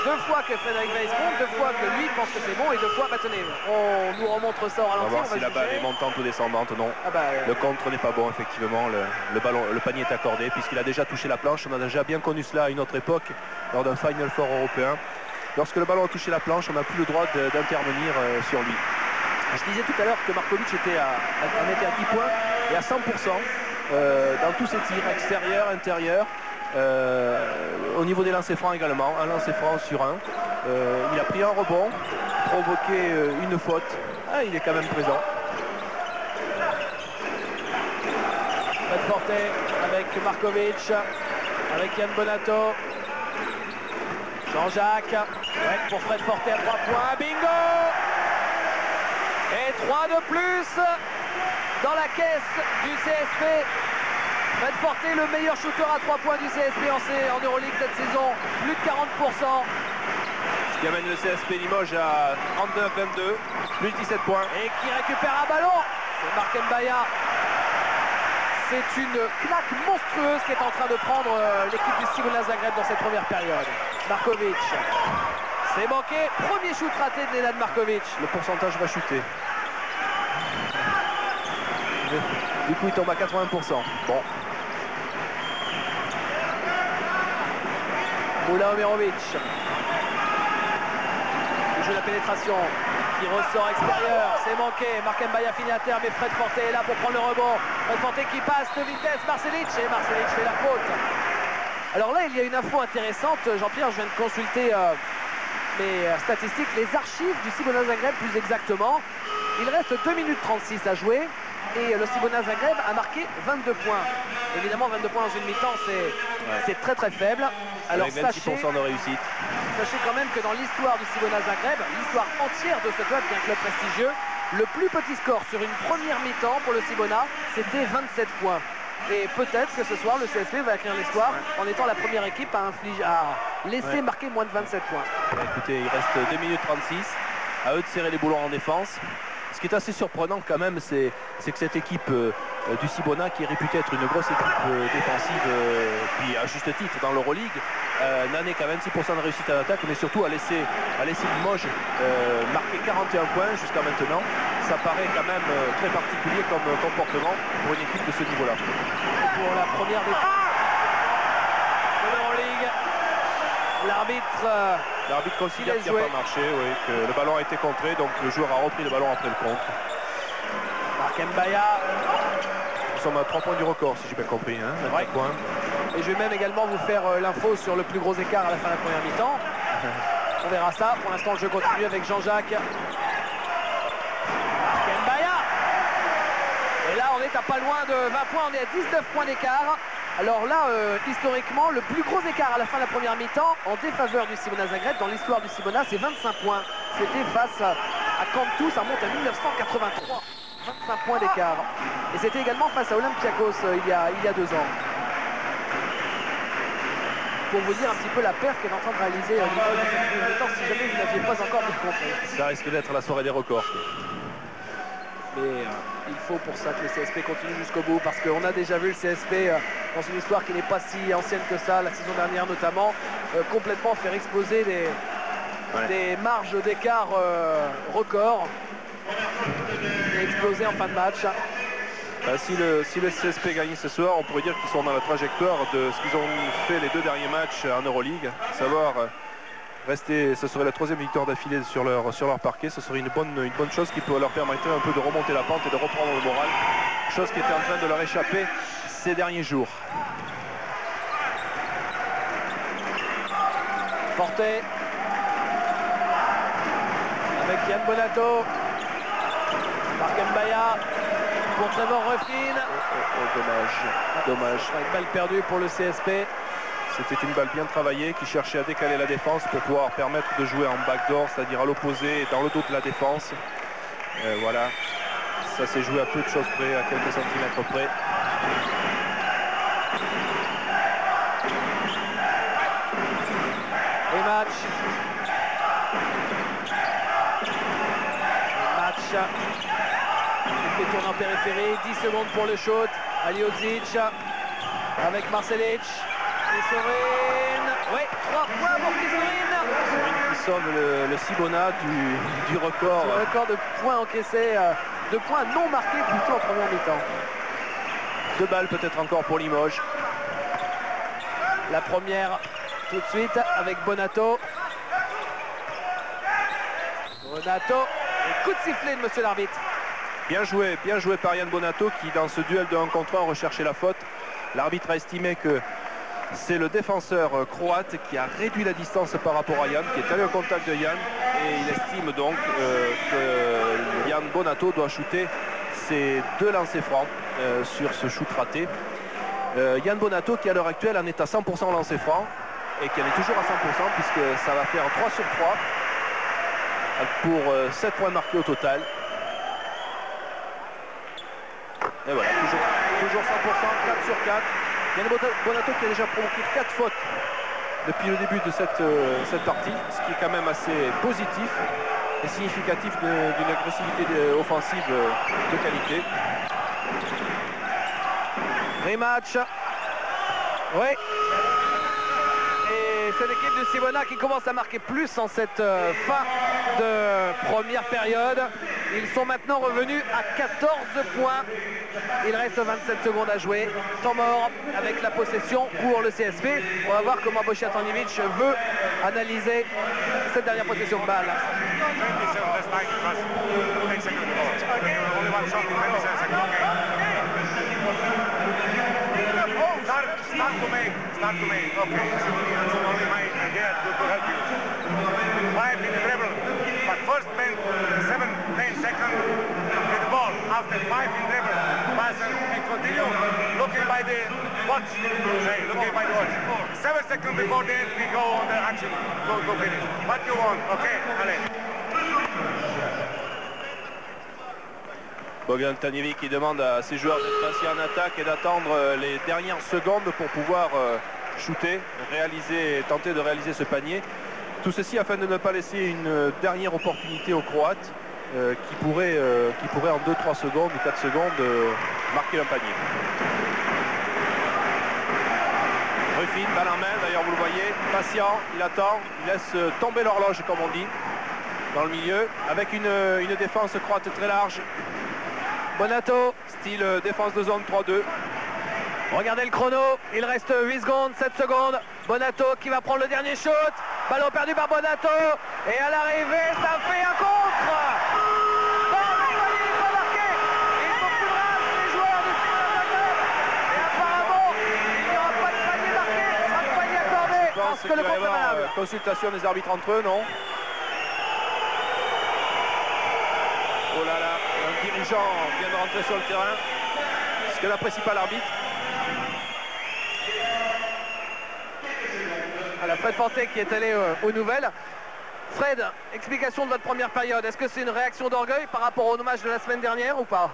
2 fois que Frédéric Weiss compte, 2 fois que lui pense que c'est bon, et 2 fois, bah tenez, on nous remontre ça au ralenti. On va voir si la balle est montante ou descendante, non. Le contre n'est pas bon, effectivement, le panier est accordé, puisqu'il a déjà touché la planche. On a déjà bien connu cela à une autre époque, lors d'un Final Four européen. Lorsque le ballon a touché la planche, on n'a plus le droit d'intervenir sur lui. Je disais tout à l'heure que Markovic était à 10 points et à 100% dans tous ses tirs, extérieurs, intérieurs, au niveau des lancers francs également, un lancer franc sur un. Il a pris un rebond, provoqué une faute. Ah, il est quand même présent. Fred Fortet avec Markovic, avec Yann Bonato. Jean-Jacques, ouais, pour Fred Fortet à 3 points, bingo! Et 3 de plus dans la caisse du CSP. Fred Fortet, le meilleur shooter à 3 points du CSP en Euroleague cette saison, plus de 40%. Ce qui amène le CSP Limoges à 39-22, plus 17 points. Et qui récupère un ballon, c'est Marc Mbaya. C'est une claque monstrueuse qui est en train de prendre l'équipe du Cibona Zagreb dans cette première période. Markovic, c'est manqué, premier shoot raté de Nenad Markovic. Le pourcentage va chuter. Du coup il tombe à 80%. Bon. Moula Omerovic. Il joue la pénétration. Qui ressort extérieur, c'est manqué. Marc Mbaya finit à terre, mais Fred Fortet est là pour prendre le rebond. Fred Fortet qui passe de vitesse, Marcelic, et Marcelic fait la faute. Alors là, il y a une info intéressante. Jean-Pierre, je viens de consulter mes statistiques, les archives du Cibona Zagreb plus exactement. Il reste 2 minutes 36 à jouer et le Cibona Zagreb a marqué 22 points. Évidemment, 22 points dans une mi-temps, c'est très très faible. Alors avec 26% de réussite. Sachez quand même que dans l'histoire du Cibona Zagreb, l'histoire entière de ce club, qui est un club prestigieux, le plus petit score sur une première mi-temps pour le Cibona, c'était 27 points. Et peut-être que ce soir, le CSP va écrire l'histoire en étant la première équipe à laisser marquer moins de 27 points. Écoutez, il reste 2 minutes 36. À eux de serrer les boulons en défense. Ce qui est assez surprenant quand même, c'est que cette équipe du Cibona, qui est réputée être une grosse équipe défensive, puis à juste titre dans l'Euroleague, n'en est qu'à 26% de réussite à l'attaque, mais surtout à laisser Limoges marquer 41 points jusqu'à maintenant. Ça paraît quand même très particulier comme comportement pour une équipe de ce niveau-là. Pour la première de l'Euroleague, l'arbitre considère qu'il n'a pas marché, oui, que le ballon a été contré, donc le joueur a repris le ballon après le contre. Marc Mbaya. Nous sommes à 3 points du record, si j'ai bien compris. Hein, points. Et je vais même également vous faire l'info sur le plus gros écart à la fin de la première mi-temps. On verra ça. Pour l'instant, le jeu continue avec Jean-Jacques. Marc Mbaya. Et là, on est à pas loin de 20 points. On est à 19 points d'écart. Alors là, historiquement, le plus gros écart à la fin de la première mi-temps en défaveur du Cibona Zagreb dans l'histoire du Cibona, c'est 25 points. C'était face à Cantu, ça remonte à 1983. 25 points d'écart. Et c'était également face à Olympiakos il y a 2 ans. Pour vous dire un petit peu la perte qu'est en train de réaliser Limoges, si jamais vous n'aviez pas encore bien compris. Ça risque d'être la soirée des records. Mais il faut pour ça que le CSP continue jusqu'au bout, parce qu'on a déjà vu le CSP dans une histoire qui n'est pas si ancienne que ça, la saison dernière notamment, complètement faire exploser des marges d'écart records et explosé en fin de match. Si le CSP gagne ce soir, on pourrait dire qu'ils sont dans la trajectoire de ce qu'ils ont fait les 2 derniers matchs en Euroleague, à savoir rester, ce serait la 3e victoire d'affilée sur leur parquet. Ce serait une bonne chose qui peut leur permettre un peu de remonter la pente et de reprendre le moral, chose qui était en train de leur échapper ces derniers jours. Forte avec Yann Bonato, Marc Mbaya pour Trevor Ruffin. Dommage. Une balle perdue pour le CSP. C'était une balle bien travaillée qui cherchait à décaler la défense pour pouvoir permettre de jouer en backdoor, c'est-à-dire à l'opposé et dans le dos de la défense. Voilà, ça s'est joué à peu de choses près, à quelques centimètres près. Rematch. Il fait tourner en périphérie, 10 secondes pour le shoot. Aliodzic avec Marcelic. Kisorin. Oui, 3 points pour Kisorin. Qui sauve le Cibona du record. Le record de points encaissés, de points non marqués plutôt en première mi-temps. 2 balles peut-être encore pour Limoges. La première tout de suite avec Bonato. Et coup de sifflet de monsieur l'arbitre. Bien joué par Yann Bonato qui dans ce duel de 1 contre 1 recherchait la faute. L'arbitre a estimé que c'est le défenseur croate qui a réduit la distance par rapport à Yann, qui est allé au contact de Yann, et il estime donc que Yann Bonato doit shooter ses 2 lancers francs sur ce shoot raté. Yann Bonato qui à l'heure actuelle en est à 100% lancers francs et qui en est toujours à 100% puisque ça va faire 3 sur 3 pour 7 points marqués au total. Et voilà, toujours 100%, 4 sur 4. Yann Bonato qui a déjà provoqué 4 fautes depuis le début de cette partie, ce qui est quand même assez positif et significatif d'une agressivité offensive de qualité. Rematch. Oui. Et cette équipe de Cibona qui commence à marquer plus en cette fin de première période. Ils sont maintenant revenus à 14 points. Il reste 27 secondes à jouer. Temps mort avec la possession pour le CSP. On va voir comment Bosja Tanjevic veut analyser cette dernière possession de balle. Start to make. Okay. That's only my idea to help you. 5 in the dribble. But first spend 7-10 seconds with the ball. After 5 in dribble, pass and continue looking by the watch. Looking by the watch. 7 seconds before the end we go on the action. Go finish. What you want? Okay, allez. Bogdan Tanjevic qui demande à ses joueurs d'être patient en attaque et d'attendre les dernières secondes pour pouvoir shooter, tenter de réaliser ce panier. Tout ceci afin de ne pas laisser une dernière opportunité aux Croates qui pourraient en 2-3 secondes ou 4 secondes marquer un panier. Ruffin, balle en main, d'ailleurs vous le voyez, patient, il attend, il laisse tomber l'horloge comme on dit, dans le milieu, avec une défense croate très large. Bonato, style défense de zone 3-2. Regardez le chrono, il reste 8 secondes, 7 secondes. Bonato qui va prendre le dernier shoot. Ballon perdu par Bonato. Et à l'arrivée, ça fait un contre. Non, il n'est pas marqué. Il faut plus grave les joueurs de Cibona Zagreb. Et apparemment, il n'y aura pas de panier marqué, pas de panier accordé. Parce que le contre est valable. Consultation des arbitres entre eux, non? Oh là là, un dirigeant vient de rentrer sur le terrain. Ce que n'apprécie pas l'arbitre. Voilà, Fred Forte qui est allé aux nouvelles. Fred, explication de votre première période. Est-ce que c'est une réaction d'orgueil par rapport au match de la semaine dernière ou pas?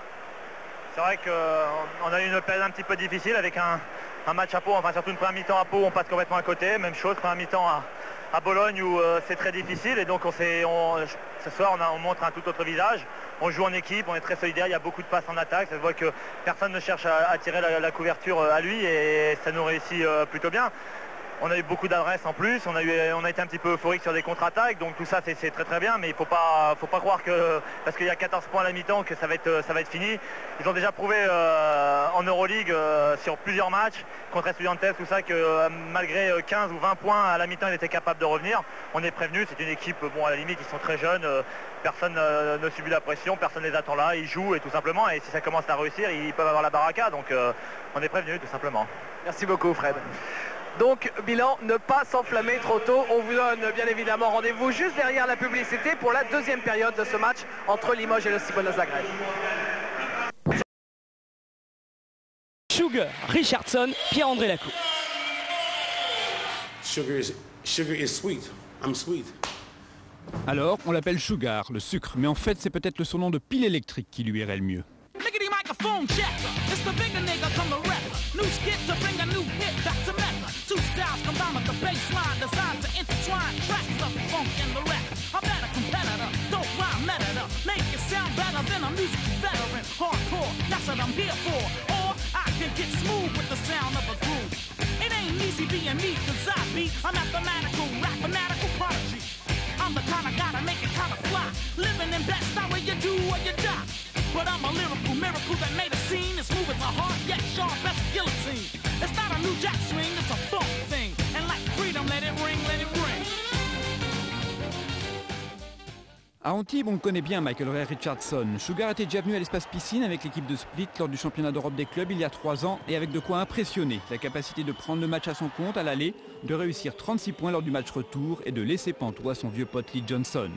C'est vrai qu'on a eu une période un petit peu difficile avec un match à Pau, enfin surtout une première mi-temps à Pau, on passe complètement à côté. Même chose, première mi-temps à Bologne où c'est très difficile et donc ce soir on montre un tout autre visage. On joue en équipe, on est très solidaire, il y a beaucoup de passes en attaque, ça se voit que personne ne cherche à tirer la couverture à lui et ça nous réussit plutôt bien. On a eu beaucoup d'adresses en plus, on a été un petit peu euphorique sur des contre-attaques, donc tout ça c'est très très bien, mais il ne faut pas croire que parce qu'il y a 14 points à la mi-temps que ça va être fini. Ils ont déjà prouvé en Euroleague sur plusieurs matchs contre Estudiantes, tout ça, que malgré 15 ou 20 points à la mi-temps, ils étaient capables de revenir. On est prévenus, c'est une équipe, bon à la limite ils sont très jeunes, personne ne subit la pression, personne ne les attend là, ils jouent et tout simplement, et si ça commence à réussir, ils peuvent avoir la baraka, donc on est prévenus tout simplement. Merci beaucoup Fred. Donc bilan, ne pas s'enflammer trop tôt. On vous donne bien évidemment rendez-vous juste derrière la publicité pour la deuxième période de ce match entre Limoges et le Cibona Zagreb. Sugar, Richardson, Pierre-André Lacou. Sugar is sweet. I'm sweet. Alors, on l'appelle Sugar, le sucre, mais en fait c'est peut-être le surnom de pile électrique qui lui irait le mieux. New skit to bring a new hit back to metal. Two styles combined with the bass line designed to intertwine tracks of funk and the rap. I'm not a competitor, don't rhyme editor. Make it sound better than a music veteran. Hardcore, that's what I'm here for. Or I can get smooth with the sound of a groove. It ain't easy being me, cause I be a mathematical, rap fanatical prodigy. I'm the kind of guy to make it kind of fly. Living in best style where you do or you die. But I'm a lyrical miracle that made a scene. It's smooth as a heart, yet sharp as a guillotine. It's not a new jack swing, it's a funk thing. And like freedom, let it ring, let it ring. À Antibes, on connaît bien Michael Ray Richardson. Sugar était déjà venu à l'espace piscine avec l'équipe de Split lors du championnat d'Europe des clubs il y a 3 ans et avec de quoi impressionner. La capacité de prendre le match à son compte à l'aller, de réussir 36 points lors du match retour et de laisser pantois son vieux pote Lee Johnson.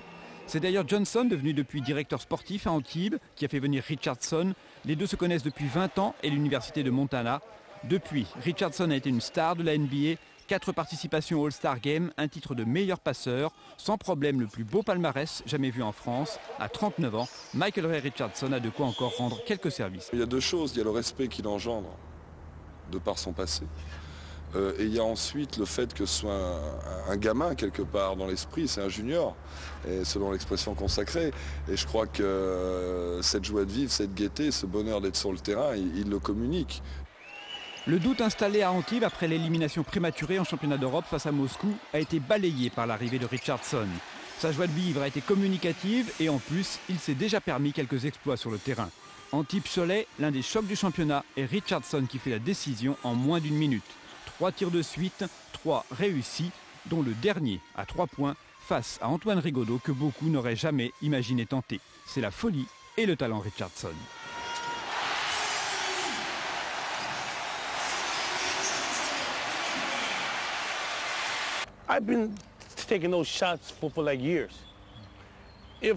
C'est d'ailleurs Johnson, devenu depuis directeur sportif à Antibes, qui a fait venir Richardson. Les deux se connaissent depuis 20 ans et l'université de Montana. Depuis, Richardson a été une star de la NBA, 4 participations au All-Star Game, un titre de meilleur passeur, sans problème le plus beau palmarès jamais vu en France. À 39 ans, Michael Ray Richardson a de quoi encore rendre quelques services. Il y a 2 choses, il y a le respect qu'il engendre de par son passé. Et il y a ensuite le fait que ce soit un gamin quelque part dans l'esprit, c'est un junior, et selon l'expression consacrée. Et je crois que cette joie de vivre, cette gaieté, ce bonheur d'être sur le terrain, il le communique. Le doute installé à Antibes après l'élimination prématurée en championnat d'Europe face à Moscou a été balayé par l'arrivée de Richardson. Sa joie de vivre a été communicative et en plus, il s'est déjà permis quelques exploits sur le terrain. Antibes-Cholet, l'un des chocs du championnat, et Richardson qui fait la décision en moins d'1 minute. 3 tirs de suite, 3 réussis, dont le dernier à 3 points face à Antoine Rigaudot que beaucoup n'auraient jamais imaginé tenter. C'est la folie et le talent Richardson. I've been taking those shots for like years. If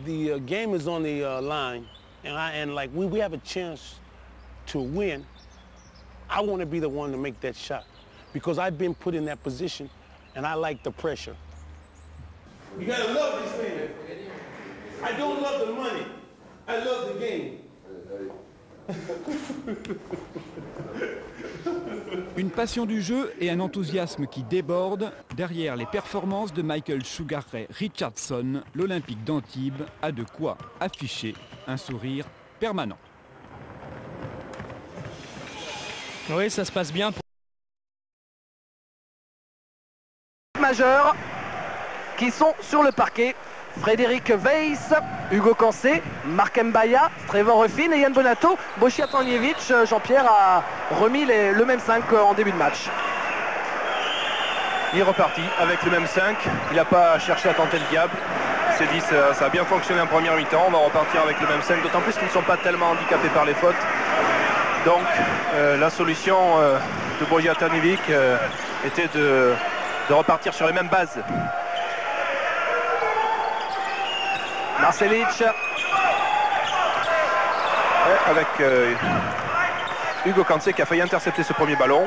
the game is on the line and like we have a chance to win, I want to be the one to make that shot because I've been put in that position and I like the pressure. You gotta love this thing. I don't love the money. I love the game. Une passion du jeu et un enthousiasme qui déborde. Derrière les performances de Michael Sugar Ray Richardson, l'Olympique d'Antibes a de quoi afficher un sourire permanent. Oui, ça se passe bien. Majeurs qui sont sur le parquet. Frédéric Weiss, Hugo Cancé, Marc Mbaya, Trevor Ruffin et Yann Bonato. Bošija Tanjević, Jean-Pierre a remis le même 5 en début de match. Il est reparti avec le même 5, il n'a pas cherché à tenter le diable. Il s'est dit ça a bien fonctionné en première mi-temps, on va repartir avec le même 5, d'autant plus qu'ils ne sont pas tellement handicapés par les fautes. Donc la solution de Bošija Tanjević était de repartir sur les mêmes bases. Marcelic avec Hugo Cancé qui a failli intercepter ce premier ballon.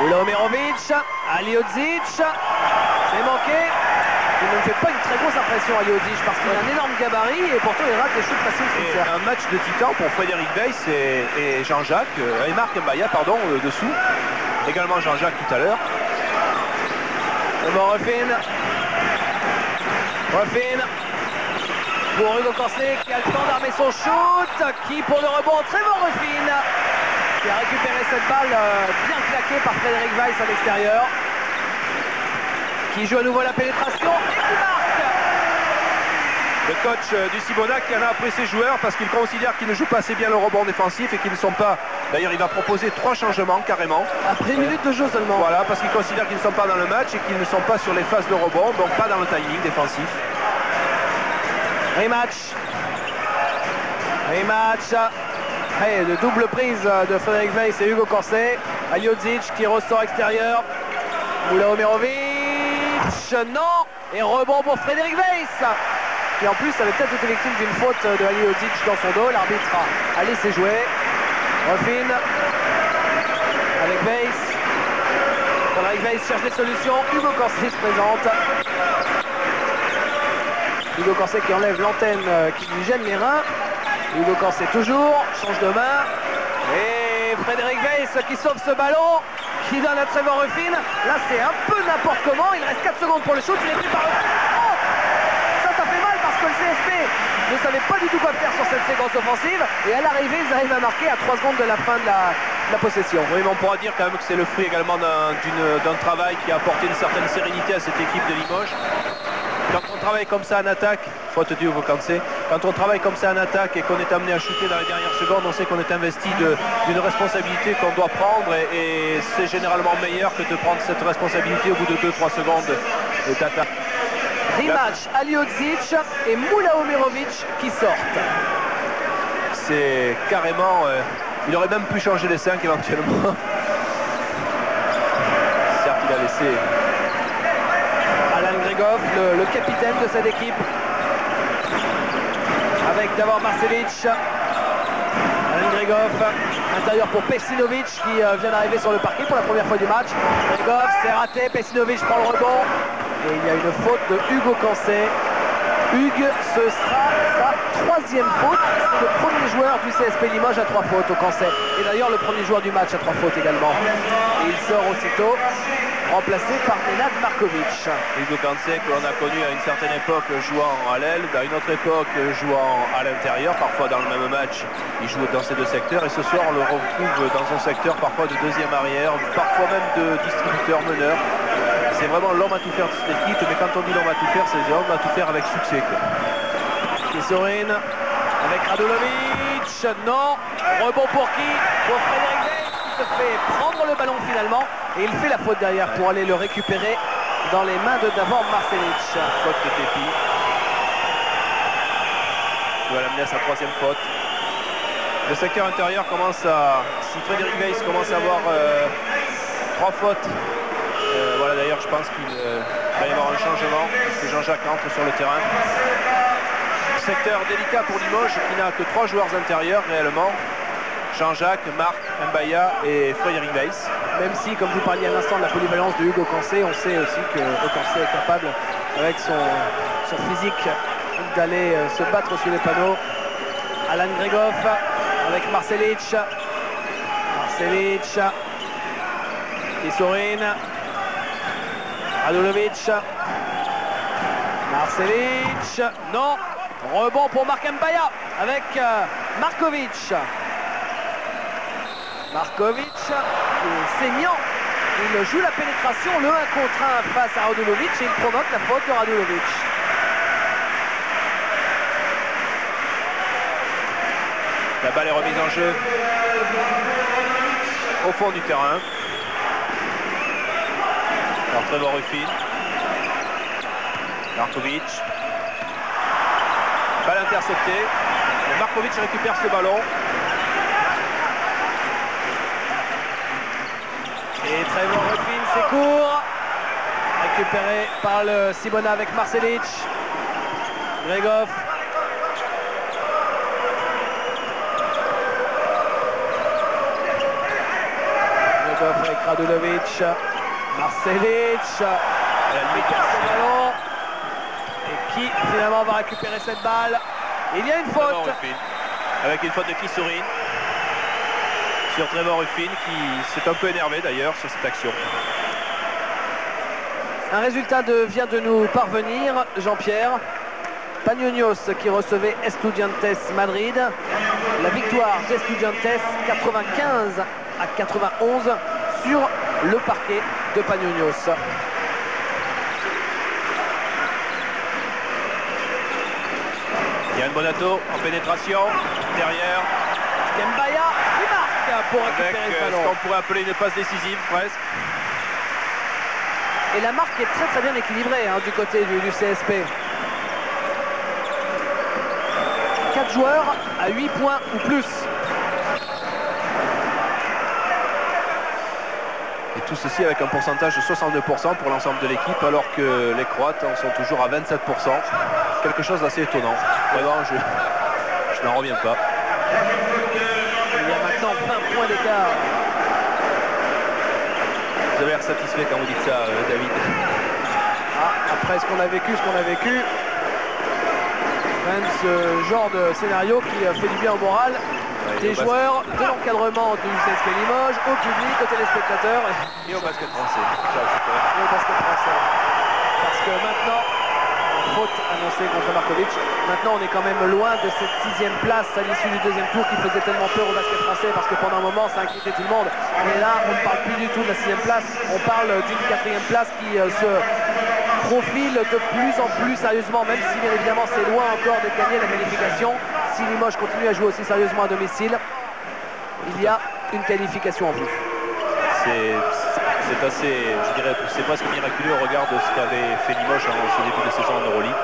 Mula Omerovic, Aliodzic, c'est manqué. Il ne fait pas une très grosse impression Aliodzic parce qu'il a un énorme gabarit et pourtant il rate les shoots faciles sur le cercle. Un match de titan pour Frédéric Weiss et Jean-Jacques, et Marc Mbaya pardon, dessous. Également Jean-Jacques tout à l'heure. Ruffin pour Hugo Cancé qui a le temps d'armer son shoot, qui pour le rebond, Trevor Ruffin qui a récupéré cette balle bien claquée par Frédéric Weiss à l'extérieur. Qui joue à nouveau la pénétration et qui marque. Le coach du Cibonac qui en a appris ses joueurs parce qu'il considère qu'ils ne jouent pas assez bien le rebond défensif et qu'ils ne sont pas... D'ailleurs, il va proposer 3 changements carrément. Après une minute de jeu seulement. Voilà, parce qu'il considère qu'ils ne sont pas dans le match et qu'ils ne sont pas sur les phases de rebond, donc pas dans le timing défensif. Rematch. Hey, de double prise de Frédéric Weiss et Hugo Corset. Aliodzic qui ressort extérieur. Moula-Omerovic. Non. Et rebond pour Frédéric Weiss. Qui en plus avait peut-être été victime d'une faute de Aliodzic dans son dos. L'arbitre a laissé jouer. Ruffin avec Weiss. Frédéric Weiss cherche des solutions. Hugo Corset se présente. Hugo Corset qui enlève l'antenne qui lui gêne les reins. Hugo Corset toujours, change de main. Et Frédéric Weiss qui sauve ce ballon, qui donne à Trevor Ruffin. Là c'est un peu n'importe comment, il reste 4 secondes pour le shoot, il est pris par le... Oh, ça fait mal parce que le CSP ne savait pas du tout quoi faire sur cette séquence offensive. Et à l'arrivée, ils arrivent à marquer à 3 secondes de la fin de la possession. Oui, mais on pourra dire quand même que c'est le fruit également d'un travail qui a apporté une certaine sérénité à cette équipe de Limoges. Quand on travaille comme ça en attaque, faute du Hugo Corset, quand on travaille comme ça en attaque et qu'on est amené à shooter dans les dernières secondes, on sait qu'on est investi d'une responsabilité qu'on doit prendre et c'est généralement meilleur que de prendre cette responsabilité au bout de 2-3 secondes d'attaque. Rematch, Aliodzic et Moula-Omerovic qui sortent. C'est carrément... il aurait même pu changer les 5 éventuellement. Certes, il a laissé... Alan Gregov, le capitaine de cette équipe. Avec Davor Marcelic. Alan Gregov, intérieur pour Pesinovic qui vient d'arriver sur le parquet pour la première fois du match. Gregov, c'est raté, Pesinovic prend le rebond. Et il y a une faute de Hugo Corset. Hugues, ce sera sa 3e faute. C'est le premier joueur du CSP Limoges à 3 fautes au Corset. Et d'ailleurs le premier joueur du match à 3 fautes également. Et il sort aussitôt, remplacé par Nenad Markovic. Hugo Corset que l'on a connu à une certaine époque jouant à l'aile, à une autre époque jouant à l'intérieur, parfois dans le même match, il joue dans ces deux secteurs et ce soir on le retrouve dans son secteur parfois de deuxième arrière, parfois même de distributeur meneur. C'est vraiment l'homme à tout faire de cette équipe, mais quand on dit l'homme à tout faire, c'est l'homme à tout faire avec succès. Kissorin avec Radulovic, non, rebond pour qui? Pour Frédéric Weiss qui se fait prendre le ballon finalement et il fait la faute derrière pour aller le récupérer dans les mains de Davor Marcelic. Faute de Tepi. Il va l'amener à sa 3e faute. Le secteur intérieur commence à... Si Frédéric Weiss commence à avoir 3 fautes, voilà d'ailleurs je pense qu'il va y avoir un changement puisque Jean-Jacques entre sur le terrain. Secteur délicat pour Limoges qui n'a que 3 joueurs intérieurs réellement. Jean-Jacques, Marc, Mbaya et Frédéric Weiss. Même si, comme vous parliez à l'instant de la polyvalence de Hugo Corset, on sait aussi que Hugo Corset est capable, avec son physique, d'aller se battre sur les panneaux. Alan Gregov avec Marcelic. Kissorin. Radulovic. Marcelic. Non. Rebond pour Marc Mbaya avec Markovic. Markovic qui est saignant. Il joue la pénétration, le 1 contre 1 face à Radulovic et il provoque la faute de Radulovic. La balle est remise en jeu au fond du terrain. Alors Trevor Ruffin. Markovic. Balle interceptée. Markovic récupère ce ballon. Et Trevor Ruffin, c'est court. Récupéré par le Cibona avec Marcelic. Gregov. Gregov avec Radulovic. Marcelic. Ballon. Et qui finalement va récupérer cette balle? Il y a une faute. Avec une faute de Kissorin sur Trevor Ruffin qui s'est un peu énervé d'ailleurs sur cette action. Un résultat vient de nous parvenir, Jean-Pierre. Panionios qui recevait Estudiantes Madrid. La victoire d'Estudiantes 95 à 91 sur le parquet de Panionios. Yann Bonato en pénétration, derrière. Kembaya qui marque pour récupérer avec le ballon. ce qu'on pourrait appeler une passe décisive presque. Et la marque est très bien équilibrée du côté du CSP. 4 joueurs à 8 points ou plus. Et tout ceci avec un pourcentage de 62% pour l'ensemble de l'équipe, alors que les Croates en sont toujours à 27%. Quelque chose d'assez étonnant. Vraiment, je n'en reviens pas. Il y a maintenant 20 points d'écart. Vous avez l'air satisfait quand vous dites ça, David. Après ce qu'on a vécu, même ce genre de scénario qui fait du bien au moral des joueurs, de l'encadrement du CSP Limoges, au public, aux téléspectateurs et au basket français. Et au basket français. Parce que maintenant, faute annoncée contre Markovic, maintenant on est quand même loin de cette 6e place à l'issue du 2e tour qui faisait tellement peur au basket français, parce que pendant un moment ça inquiétait tout le monde. Mais là on ne parle plus du tout de la 6e place, on parle d'une 4e place qui se profile de plus en plus sérieusement, même si bien évidemment c'est loin encore de gagner la qualification. Si Limoges continue à jouer aussi sérieusement à domicile, il y a une qualification en plus. C'est assez, je dirais, c'est presque miraculeux au regard de ce qu'avait fait Limoges en ce début de saison en Euroleague.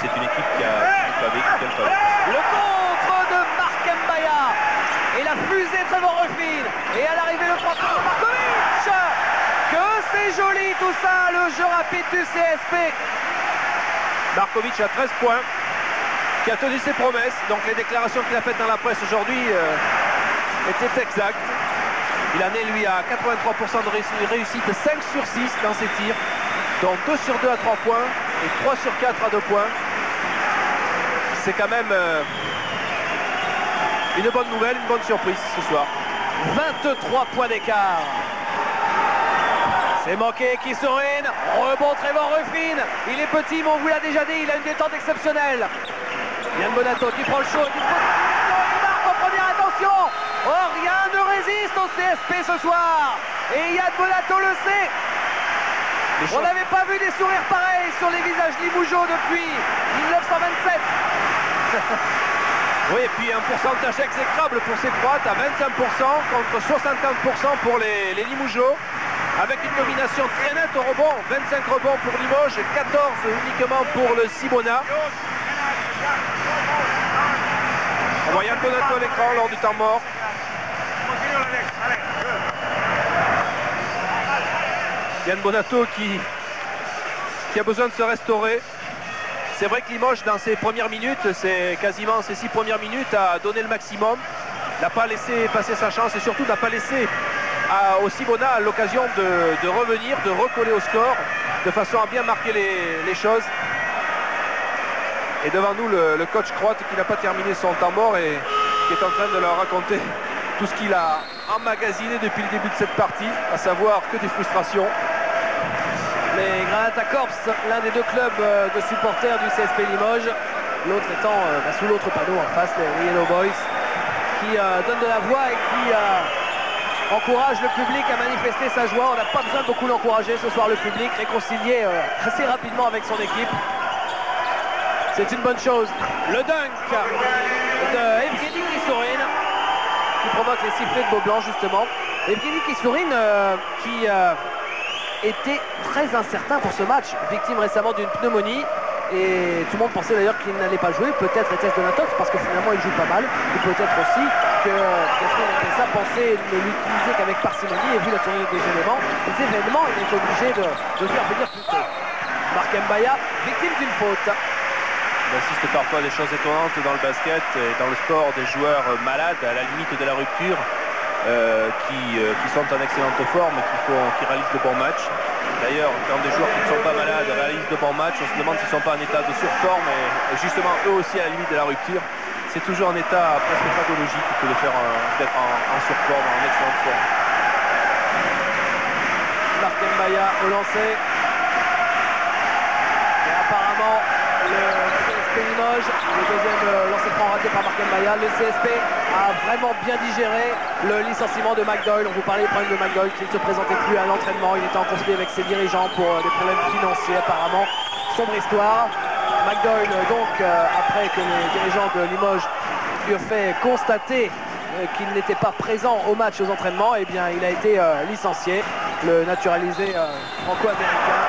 C'est une équipe qui a pavé, qui tient le pavé. Le contre de Marc Mbaya et la fusée Trevor Ruffin, et à l'arrivée le 3 de Markovic. Que c'est joli tout ça, le jeu rapide du CSP. Markovic a 13 points, qui a tenu ses promesses, donc les déclarations qu'il a faites dans la presse aujourd'hui étaient exactes. Il en est lui à 83% de réussite, 5 sur 6 dans ses tirs, dont 2 sur 2 à 3 points et 3 sur 4 à 2 points. C'est quand même une bonne nouvelle, une bonne surprise ce soir. 23 points d'écart. C'est manqué qui Sorin, rebond Trevor Ruffin. Il est petit mais on vous l'a déjà dit, il a une détente exceptionnelle. Yann Bonato qui prend le show, il marque en première intention. Oh, rien ne résiste au CSP ce soir. Et Yann Bonato le sait. On n'avait pas vu des sourires pareils sur les visages limougeaux depuis 1927. Oui, et puis un pourcentage exécrable pour ces Croates à 25% contre 75% pour les Limougeaux, avec une domination très nette au rebond, 25 rebonds pour Limoges, 14 uniquement pour le Cibona. On voit Yann Bonato à l'écran lors du temps mort. Yann Bonato qui a besoin de se restaurer. C'est vrai que Limoges, dans ses premières minutes, c'est quasiment ses 6 premières minutes, a donné le maximum, n'a pas laissé passer sa chance et surtout n'a pas laissé au Cibona l'occasion de revenir, de recoller au score, de façon à bien marquer les choses. Et devant nous, le coach croate qui n'a pas terminé son temps mort et qui est en train de leur raconter tout ce qu'il a emmagasiné depuis le début de cette partie, à savoir que des frustrations. Les Granata Corps, l'un des 2 clubs de supporters du CSP Limoges, l'autre étant sous l'autre panneau en face, les Yellow Boys, qui donnent de la voix et qui encourage le public à manifester sa joie. On n'a pas besoin de beaucoup l'encourager ce soir, le public, réconcilié assez rapidement avec son équipe. C'est une bonne chose. Le dunk de Evgeny Kisourin qui provoque les sifflets de Beaublanc justement. Evgeny Kisourin qui était très incertain pour ce match, victime récemment d'une pneumonie. Et tout le monde pensait d'ailleurs qu'il n'allait pas jouer, peut-être était-ce de l'intox parce que finalement il joue pas mal, ou peut-être aussi que Gaston Mpessa pensait ne l'utiliser qu'avec parcimonie, et vu la tournée des événements, il est obligé de faire venir plus tôt. Marc Mbaya, victime d'une faute. On assiste parfois à des choses étonnantes dans le basket et dans le sport, des joueurs malades à la limite de la rupture qui sont en excellente forme, qui réalisent de bons matchs. D'ailleurs, quand des joueurs qui ne sont pas malades réalisent de bons matchs, on se demande s'ils ne sont pas en état de surforme et justement eux aussi à la limite de la rupture. C'est toujours un état presque pathologique que de faire d'être en surforme, en excellente forme. Marc Mbaya au lancer. Et apparemment le Limoges. Le deuxième lancer franc raté par Marc Mbaya. Le CSP a vraiment bien digéré le licenciement de McDoyle. On vous parlait des problèmes de McDoyle qui ne se présentait plus à l'entraînement. Il était en conflit avec ses dirigeants pour des problèmes financiers apparemment. Sombre histoire. McDoyle donc après que les dirigeants de Limoges lui ont fait constater qu'il n'était pas présent au match, aux entraînements, et bien il a été licencié, le naturalisé franco-américain.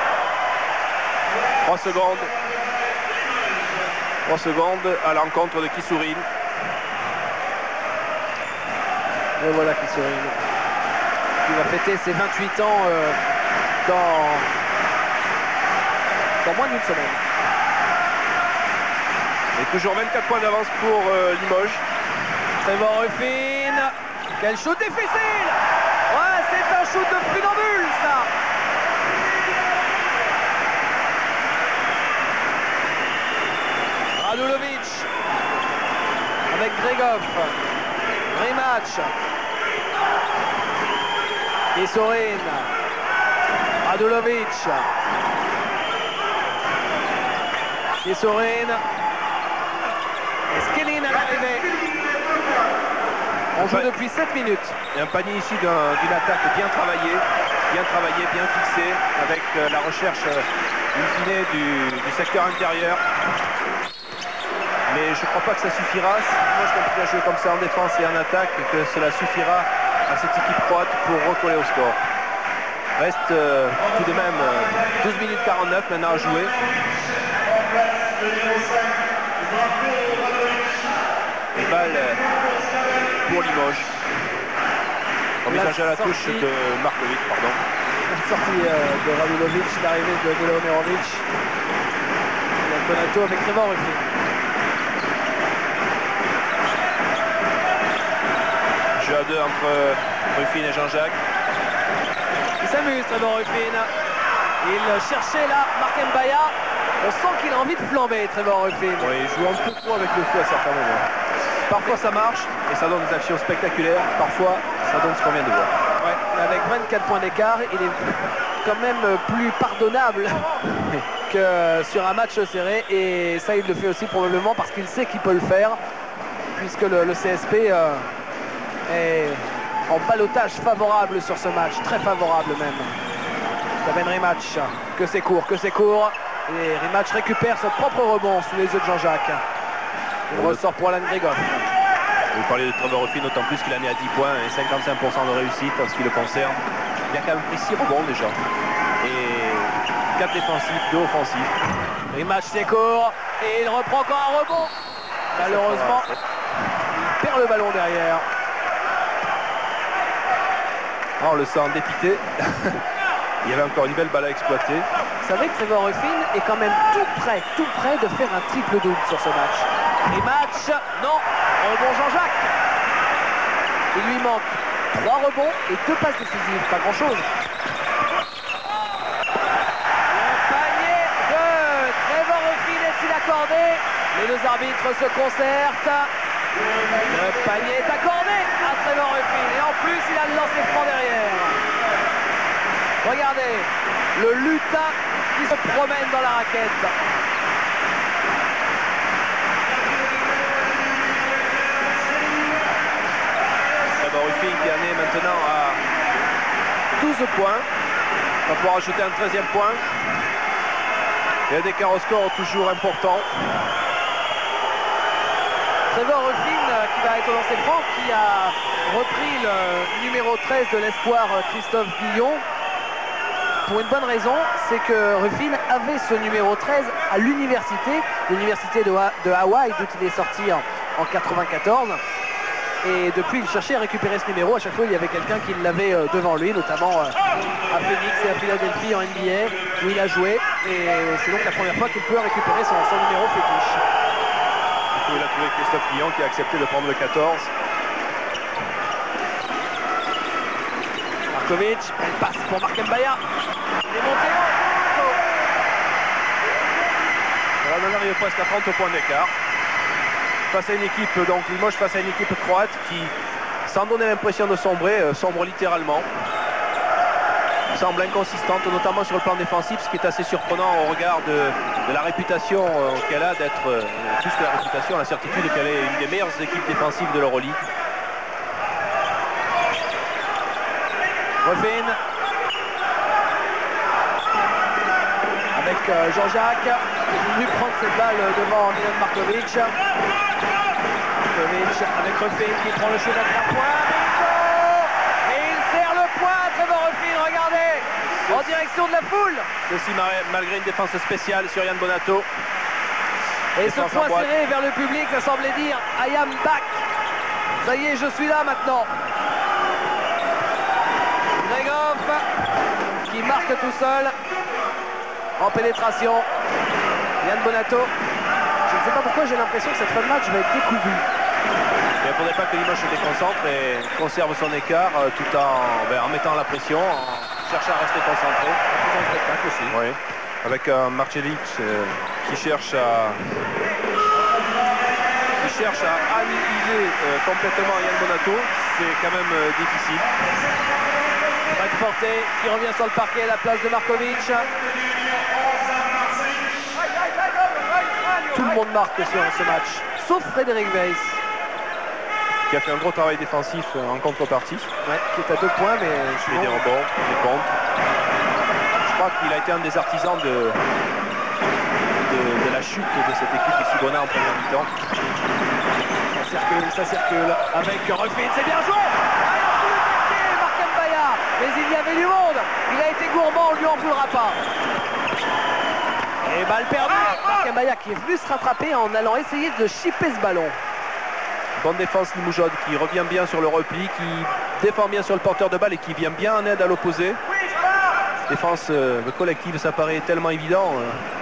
3 secondes à l'encontre de Kissourine. Et voilà Kissourine qui va fêter ses 28 ans dans moins d'une semaine. Et toujours 24 points d'avance pour Limoges. Trevor Ruffin, quel shoot difficile! Ouais, c'est un shoot de funambule, ça! Radulovic avec Gregov. Rematch. Kissourine. Radulovic. Kissourine. Et Skelin à l'arrivée. On joue depuis 7 minutes. Et un panier ici d'une attaque bien travaillée, bien fixée, avec la recherche in fine du secteur intérieur. Mais je ne crois pas que ça suffira. Si moi je continue à jouer comme ça en défense et en attaque, que cela suffira à cette équipe croate pour recoller au score. Reste tout de même 12 minutes 49 maintenant à jouer. Et balle pour Limoges. Envisagé à la touche de Markovic, pardon. La sortie de Radulovic, l'arrivée de Milomerovic. Bonato avec Trevor Ruffin. Jeu à 2 entre Ruffin et Jean-Jacques. Il s'amuse, Trevor Ruffin. Il cherchait là Marc Mbaya. On sent qu'il a envie de flamber, Trevor Ruffin. Oui, il joue un peu trop avec le feu à certains moments. Parfois ça marche et ça donne des actions spectaculaires. Parfois ça donne ce qu'on vient de voir. Ouais, avec 24 points d'écart, il est quand même plus pardonnable que sur un match serré. Et ça, il le fait aussi probablement parce qu'il sait qu'il peut le faire. Puisque le CSP est en ballottage favorable sur ce match. Très favorable même. Daven Rematch. Que c'est court, que c'est court. Et Rematch récupère son propre rebond sous les yeux de Jean-Jacques. Il ressort pour Alan Gregov. Vous parlez de Trevor Ruffin, d'autant plus qu'il en est à 10 points et 55% de réussite en ce qui le concerne. Il a quand même pris 6 rebonds déjà. Et 4 défensifs, 2 offensifs. Rematch c'est court. Et il reprend encore un rebond. Malheureusement, il perd le ballon derrière. Ah, on le sent dépité. Il y avait encore une belle balle à exploiter. Vous savez que Trevor Ruffin est quand même tout près de faire un triple-double sur ce match. Et match, non, rebond Jean-Jacques. Il lui manque 3 rebonds et 2 passes décisives, pas grand-chose. Le panier de Trevor Ruffin est-il accordé? Les deux arbitres se concertent. Le panier est accordé à Trevor Ruffin et en plus il a le lancé franc derrière. Regardez, le lutin qui se promène dans la raquette. Trevor Ruffin qui en est maintenant à 12 points. On va pouvoir ajouter un 13e point. Et un écart au score toujours important. Trevor Ruffin qui va être au lancer franc, qui a repris le numéro 13 de l'espoir Christophe Guillon. Pour une bonne raison, c'est que Ruffin avait ce numéro 13 à l'université de Hawaï, d'où il est sorti en 94. Et depuis, il cherchait à récupérer ce numéro. À chaque fois, il y avait quelqu'un qui l'avait devant lui, notamment à Phoenix et à Philadelphie en NBA, où il a joué. Et c'est donc la première fois qu'il peut récupérer son numéro fétiche. Il a trouvé Christophe Guillon qui a accepté de prendre le 14. Markovic, elle passe pour Marc Mbaya. Il est monté haut. On arrive presque à 30 points d'écart. Face à une équipe, donc Limoges face à une équipe croate qui, sans donner l'impression de sombrer, sombre littéralement. semble inconsistante, notamment sur le plan défensif, ce qui est assez surprenant au regard de la réputation qu'elle a d'être, plus que la réputation, la certitude qu'elle est une des meilleures équipes défensives de l'Euroleague. Ruffin avec Jean-Jacques qui est venu prendre cette balle devant Milan Markovic. Markovic avec Ruffin qui prend le shoot à 3 points. Et il sert le point à Trevor Ruffin, regardez, en direction de la foule. Ceci malgré une défense spéciale sur Yann Bonato. Et ce point serré vers le public, ça semblait dire I am back. Ça y est, je suis là maintenant. Gregov qui marque tout seul en pénétration. Yann Bonato. Je ne sais pas pourquoi j'ai l'impression que cette fin de match va être découvue. Il ne faudrait pas que Limoges se déconcentre et conserve son écart tout en mettant la pression, en cherchant à rester concentré. Dans le spectacle aussi. Oui. Avec un Marcelic qui cherche à annihiler complètement Yann Bonato, c'est quand même difficile. Fred Forte qui revient sur le parquet à la place de Markovic. Tout le monde marque sur ce match, sauf Frédéric Weiss. Qui a fait un gros travail défensif en contrepartie. Ouais, qui est à 2 points, mais sinon... des rebonds, des comptes. Je crois qu'il a été un des artisans de la chute de cette équipe de Cibona en première mi-temps. Ça circule avec Ruffin, c'est bien joué. Marc Mbaya, mais il y avait du monde. Il a été gourmand, on lui en voudra pas. Et balle perdue. Marc Mbaya qui est venu se rattraper en allant essayer de chipper ce ballon. Bonne défense Limoujoud qui revient bien sur le repli, qui défend bien sur le porteur de balle et qui vient bien en aide à l'opposé. Défense collective, ça paraît tellement évident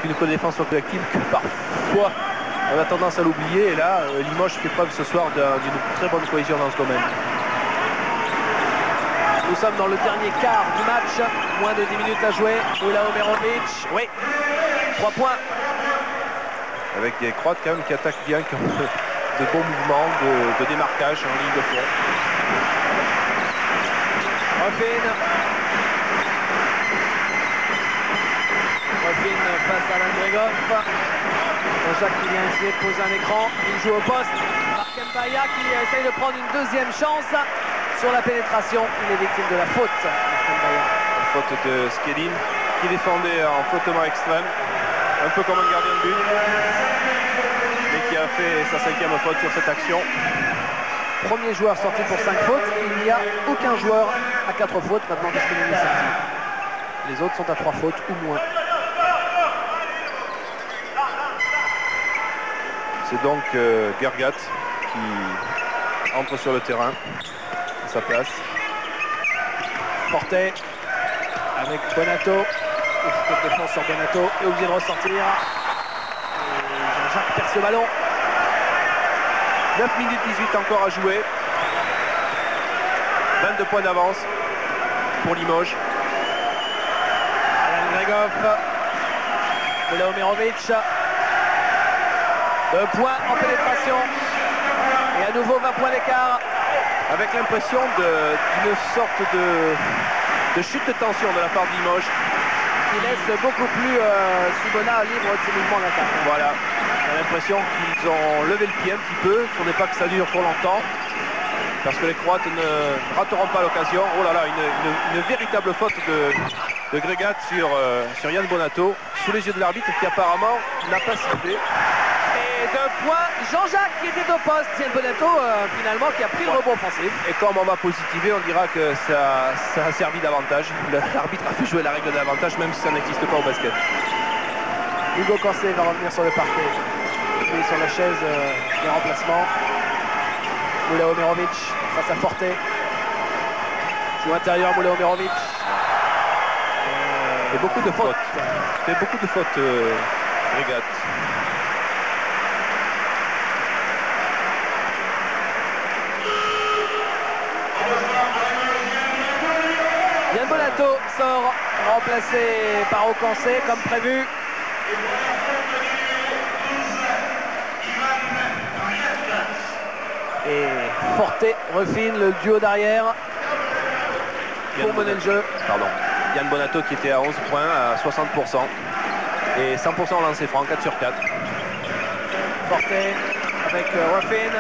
qu'une défense collective que parfois on a tendance à l'oublier. Et là, Limoges fait preuve ce soir d'une très bonne cohésion dans ce domaine. Nous sommes dans le dernier quart du match, moins de 10 minutes à jouer. Mula Omerovic, oui, 3 points. Avec des Croates quand même qui attaquent bien, qui ont de bons mouvements, de démarquage en ligne de fond. Ruffin face à Alain Gregov. Jacques qui vient essayer de poser un écran. Il joue au poste. Marc Mbaya qui essaye de prendre une deuxième chance sur la pénétration. Il est victime de la faute. La faute de Skelin qui défendait en flottement extrême. Un peu comme un gardien de but. Mais qui a fait sa 5e faute sur cette action. Premier joueur sorti pour 5 fautes. Il n'y a aucun joueur à 4 fautes maintenant que Skelin est sorti. Les autres sont à 3 fautes ou moins. C'est donc Gergat qui entre sur le terrain à sa place. Forte avec Bonato. Cette défense sur Bonato est obligé de ressortir. Jean-Jacques perd ce ballon. 9 minutes 18 encore à jouer. 22 points d'avance pour Limoges. Alain Gregov. Mula Omerovic. 2 points en pénétration. Et à nouveau 20 points d'écart. Avec l'impression d'une sorte de chute de tension de la part de Limoges. Qui laisse beaucoup plus Cibona libre de ses mouvements d'attaque. Voilà. On a l'impression qu'ils ont levé le pied un petit peu. Il ne faudrait pas que ça dure trop longtemps. Parce que les Croates ne rateront pas l'occasion. Oh là là, une véritable faute de Gregat sur Yann Bonato. Sous les yeux de l'arbitre qui apparemment n'a pas sifflé. Et 2 points, Jean-Jacques qui était au poste, Yann Bonato finalement qui a pris le rebond offensif. Et comme on va positiver, on dira que ça a servi d'avantage. L'arbitre a fait jouer la règle de l'avantage même si ça n'existe pas au basket. Hugo Corsé va revenir sur le parquet. Il est sur la chaise des remplacements. Mula Omerovic face à Forte. Joue intérieur, Mula Omerovic. Et beaucoup de fautes. Il fait beaucoup de fautes, Gregat. Yann Bonato sort remplacé par Ocancé comme prévu. Et Forte refine le duo d'arrière pour mener le jeu. Pardon. Yann Bonato qui était à 11 points, à 60%. Et 100% au lancer franc, 4 sur 4. Porté avec Ruffin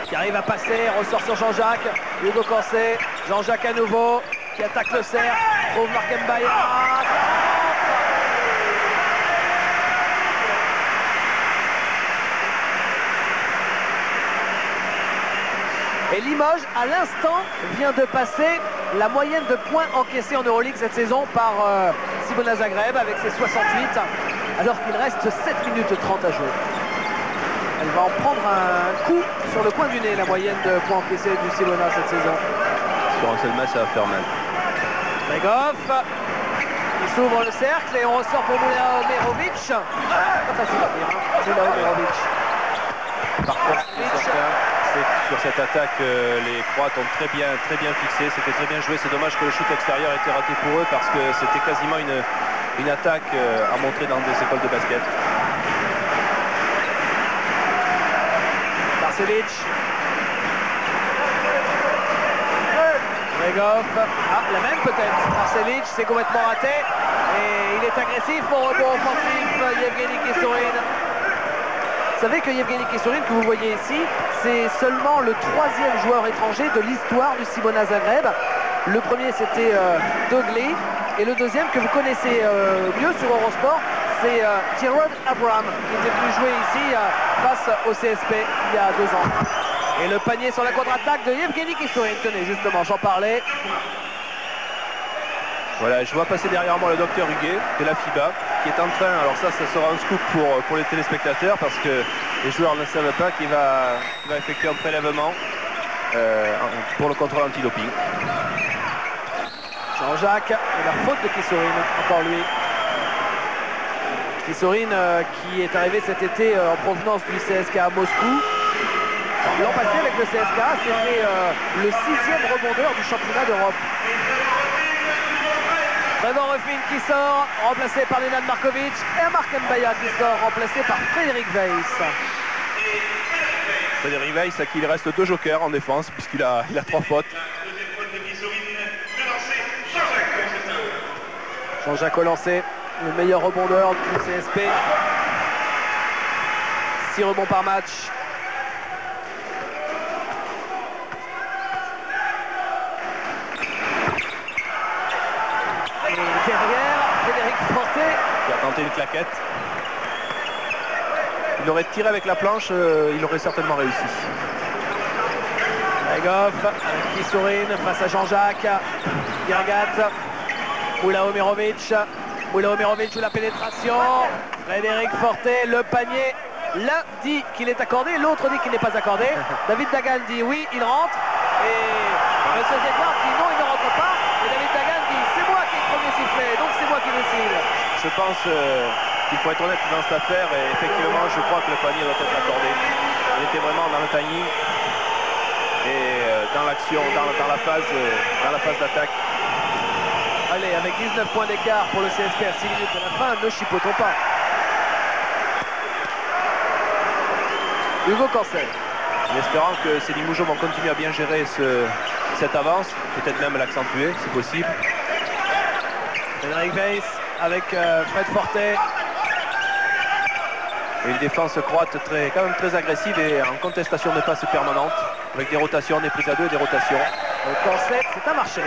qui arrive à passer, ressort sur Jean-Jacques. Hugo Corset, Jean-Jacques à nouveau qui attaque le cercle, trouve Mark Mbaya. Et Limoges, à l'instant, vient de passer la moyenne de points encaissés en Euroleague cette saison par Cibona Zagreb avec ses 68, alors qu'il reste 7 minutes 30 à jouer. Elle va en prendre un coup sur le coin du nez, la moyenne de points encaissés du Cibona cette saison. Sur un seul match, ça va faire mal. Bregoff, il s'ouvre le cercle et on ressort pour Moula Omerovic. Pas facile à dire, hein, Moula Omerovic. Par contre, sur cette attaque, les Croates ont très bien fixé, c'était très bien joué. C'est dommage que le shoot extérieur ait été raté pour eux parce que c'était quasiment une attaque à montrer dans des écoles de basket. Marcelic. Bregoff. Ah, la même peut-être. Marcelic, c'est complètement raté. Et il est agressif au rebond offensif. Yevgeny Kissorin. Vous savez que Yevgeny Kissorin, que vous voyez ici, c'est seulement le 3e joueur étranger de l'histoire du Cibona Zagreb. Le premier, c'était Dogley. Et le deuxième, que vous connaissez mieux sur Eurosport, c'est Tyrone Abraham, qui était venu jouer ici face au CSP il y a 2 ans. Et le panier sur la contre-attaque de Yevgeny Kissorin. Tenez, justement, j'en parlais. Voilà, je vois passer derrière moi le docteur Huguet de la FIBA qui est en train, alors ça sera un scoop pour les téléspectateurs parce que les joueurs ne savent pas qu'il va effectuer un prélèvement pour le contrôle anti-doping. Jean-Jacques et la faute de Kissorin, encore lui. Kissorin qui est arrivé cet été en provenance du CSK à Moscou. L'an passé avec le CSK, c'était le 6e rebondeur du championnat d'Europe. Trevor Ruffin qui sort, remplacé par Nenad Markovic, et Mark Mbaya qui sort, remplacé par Frédéric Weiss. Frédéric Weiss à qui il reste 2 jokers en défense puisqu'il a 3 fautes. Jean-Jacques au lancer, le meilleur rebondeur du CSP. 6 rebonds par match. Derrière, Frédéric Forté qui a tenté une claquette. Il aurait tiré avec la planche, il aurait certainement réussi. Bregoff avec Kissorin face à Jean-Jacques. Girgat. Moula Omerovic. Moula Omerovic ou la pénétration. Frédéric Forté, le panier. L'un dit qu'il est accordé, l'autre dit qu'il n'est pas accordé. David Dagan dit oui, il rentre. Et M. Zedward dit non, il ne rentre pas. Et David Dagan dit c'est moi qui ai le premier sifflet, donc c'est moi qui décide. Je pense qu'il faut être honnête dans cette affaire et effectivement je crois que le panier doit être accordé. Il était vraiment dans le timing et dans l'action, dans la phase d'attaque. Allez, avec 19 points d'écart pour le CSP à 6 minutes de la fin, ne chipotons pas. Hugo Cancel. En espérant que ces Limoges vont continuer à bien gérer cette avance, peut-être même l'accentuer, c'est possible. Frédéric Weiss avec Fred Forté. Et une défense croate quand même très agressive et en contestation de passes permanentes, avec des rotations, des prises à 2 et des rotations. Cancel, c'est un marché.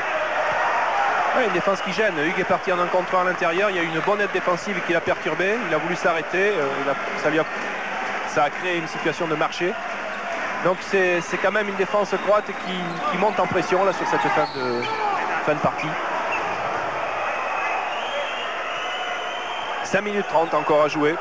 Ouais, une défense qui gêne. Hugues est parti en un contre 1 à l'intérieur. Il y a eu une bonne aide défensive qui l'a perturbé. Il a voulu s'arrêter. Ça a créé une situation de marché. Donc c'est quand même une défense croate qui monte en pression là sur cette fin de partie. 5 minutes 30 encore à jouer.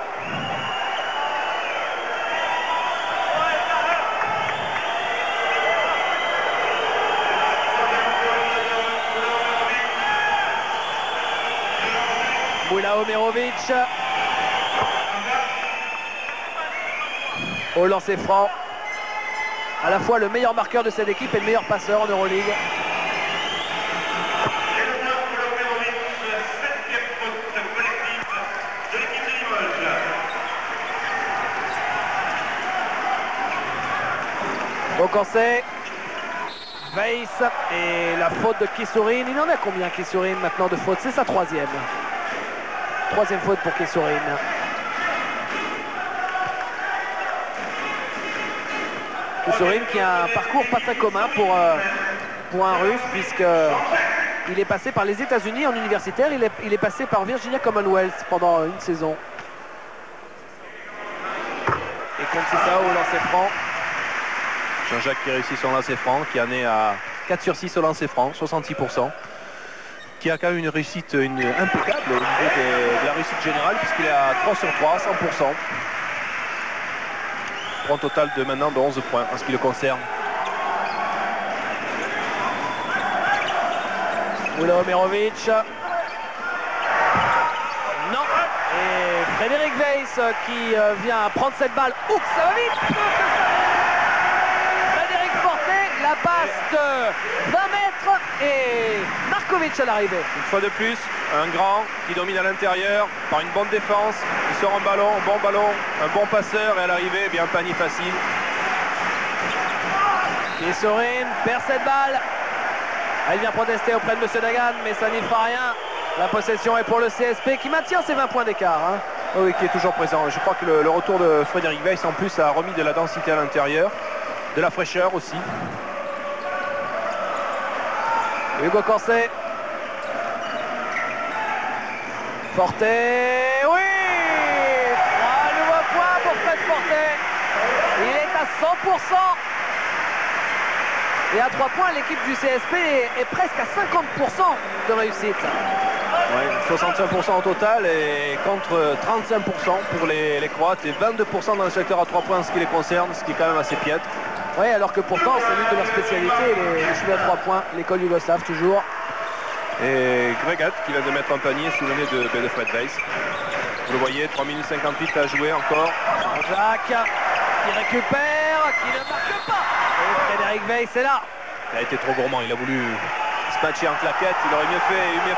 Moula Omerovic au lancer franc, à la fois le meilleur marqueur de cette équipe et le meilleur passeur en Euroleague. Au Cancel, Weiss et la faute de Kissourine. Il en a combien Kissourine maintenant de fautes? C'est sa troisième. Troisième faute pour Kissourine. Kissourine qui a un parcours pas très commun pour un Russe, puisque il est passé par les États-Unis en universitaire. Il est passé par Virginia Commonwealth pendant une saison. Et contre Sissao au lancer franc. Jean-Jacques qui réussit son lancer franc, qui en est à 4 sur 6 au lancer franc, 66%. Qui a quand même une réussite impeccable au niveau de la réussite générale, puisqu'il est à 3 sur 3, 100%. Pour un total de maintenant de 11 points en ce qui le concerne. Omerovic. Non. Et Frédéric Weiss qui vient prendre cette balle. Oups, ça va vite. Frédéric Fortet, la passe de 20 mètres et Markovic à l'arrivée. Une fois de plus, un grand qui domine à l'intérieur par une bonne défense. Il sort un ballon, un bon passeur et à l'arrivée, bien un panier facile. Kissourine perd cette balle. Elle vient protester auprès de M. Dagan, mais ça n'y fera rien. La possession est pour le CSP qui maintient ses 20 points d'écart. Hein. Oui, qui est toujours présent. Je crois que le retour de Frédéric Weiss en plus a remis de la densité à l'intérieur, de la fraîcheur aussi. Hugo Corset. Fortet, oui! 3 nouveaux points pour Fred Fortet. Il est à 100%. Et à 3 points, l'équipe du CSP est presque à 50% de réussite. Oui, 65% au total et contre 35% pour les Croates et 22% dans le secteur à 3 points en ce qui les concerne, ce qui est quand même assez piètre. Oui, alors que pourtant, c'est l'une de leurs spécialités, les shoots à 3 points, l'école yougoslave toujours. Et Gregat qui vient de mettre un panier sous le nez de Fred Weiss. Vous le voyez, 3 minutes 58 à jouer encore. Jean-Jacques qui récupère, qui ne marque pas. Et Frédéric Weiss est là. Il a été trop gourmand, il a voulu se patcher en claquette. Il aurait mieux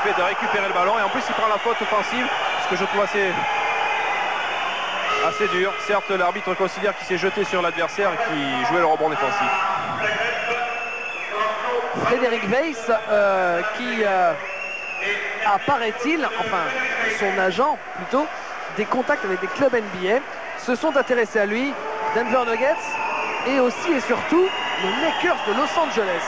fait de récupérer le ballon. Et en plus, il prend la faute offensive, ce que je trouve assez dur. Certes, l'arbitre considère qu'il s'est jeté sur l'adversaire et qu'il jouait le rebond défensif. Frédéric Weiss qui apparaît-il, enfin son agent plutôt, des contacts avec des clubs NBA, se sont intéressés à lui, Denver Nuggets et aussi et surtout les Lakers de Los Angeles.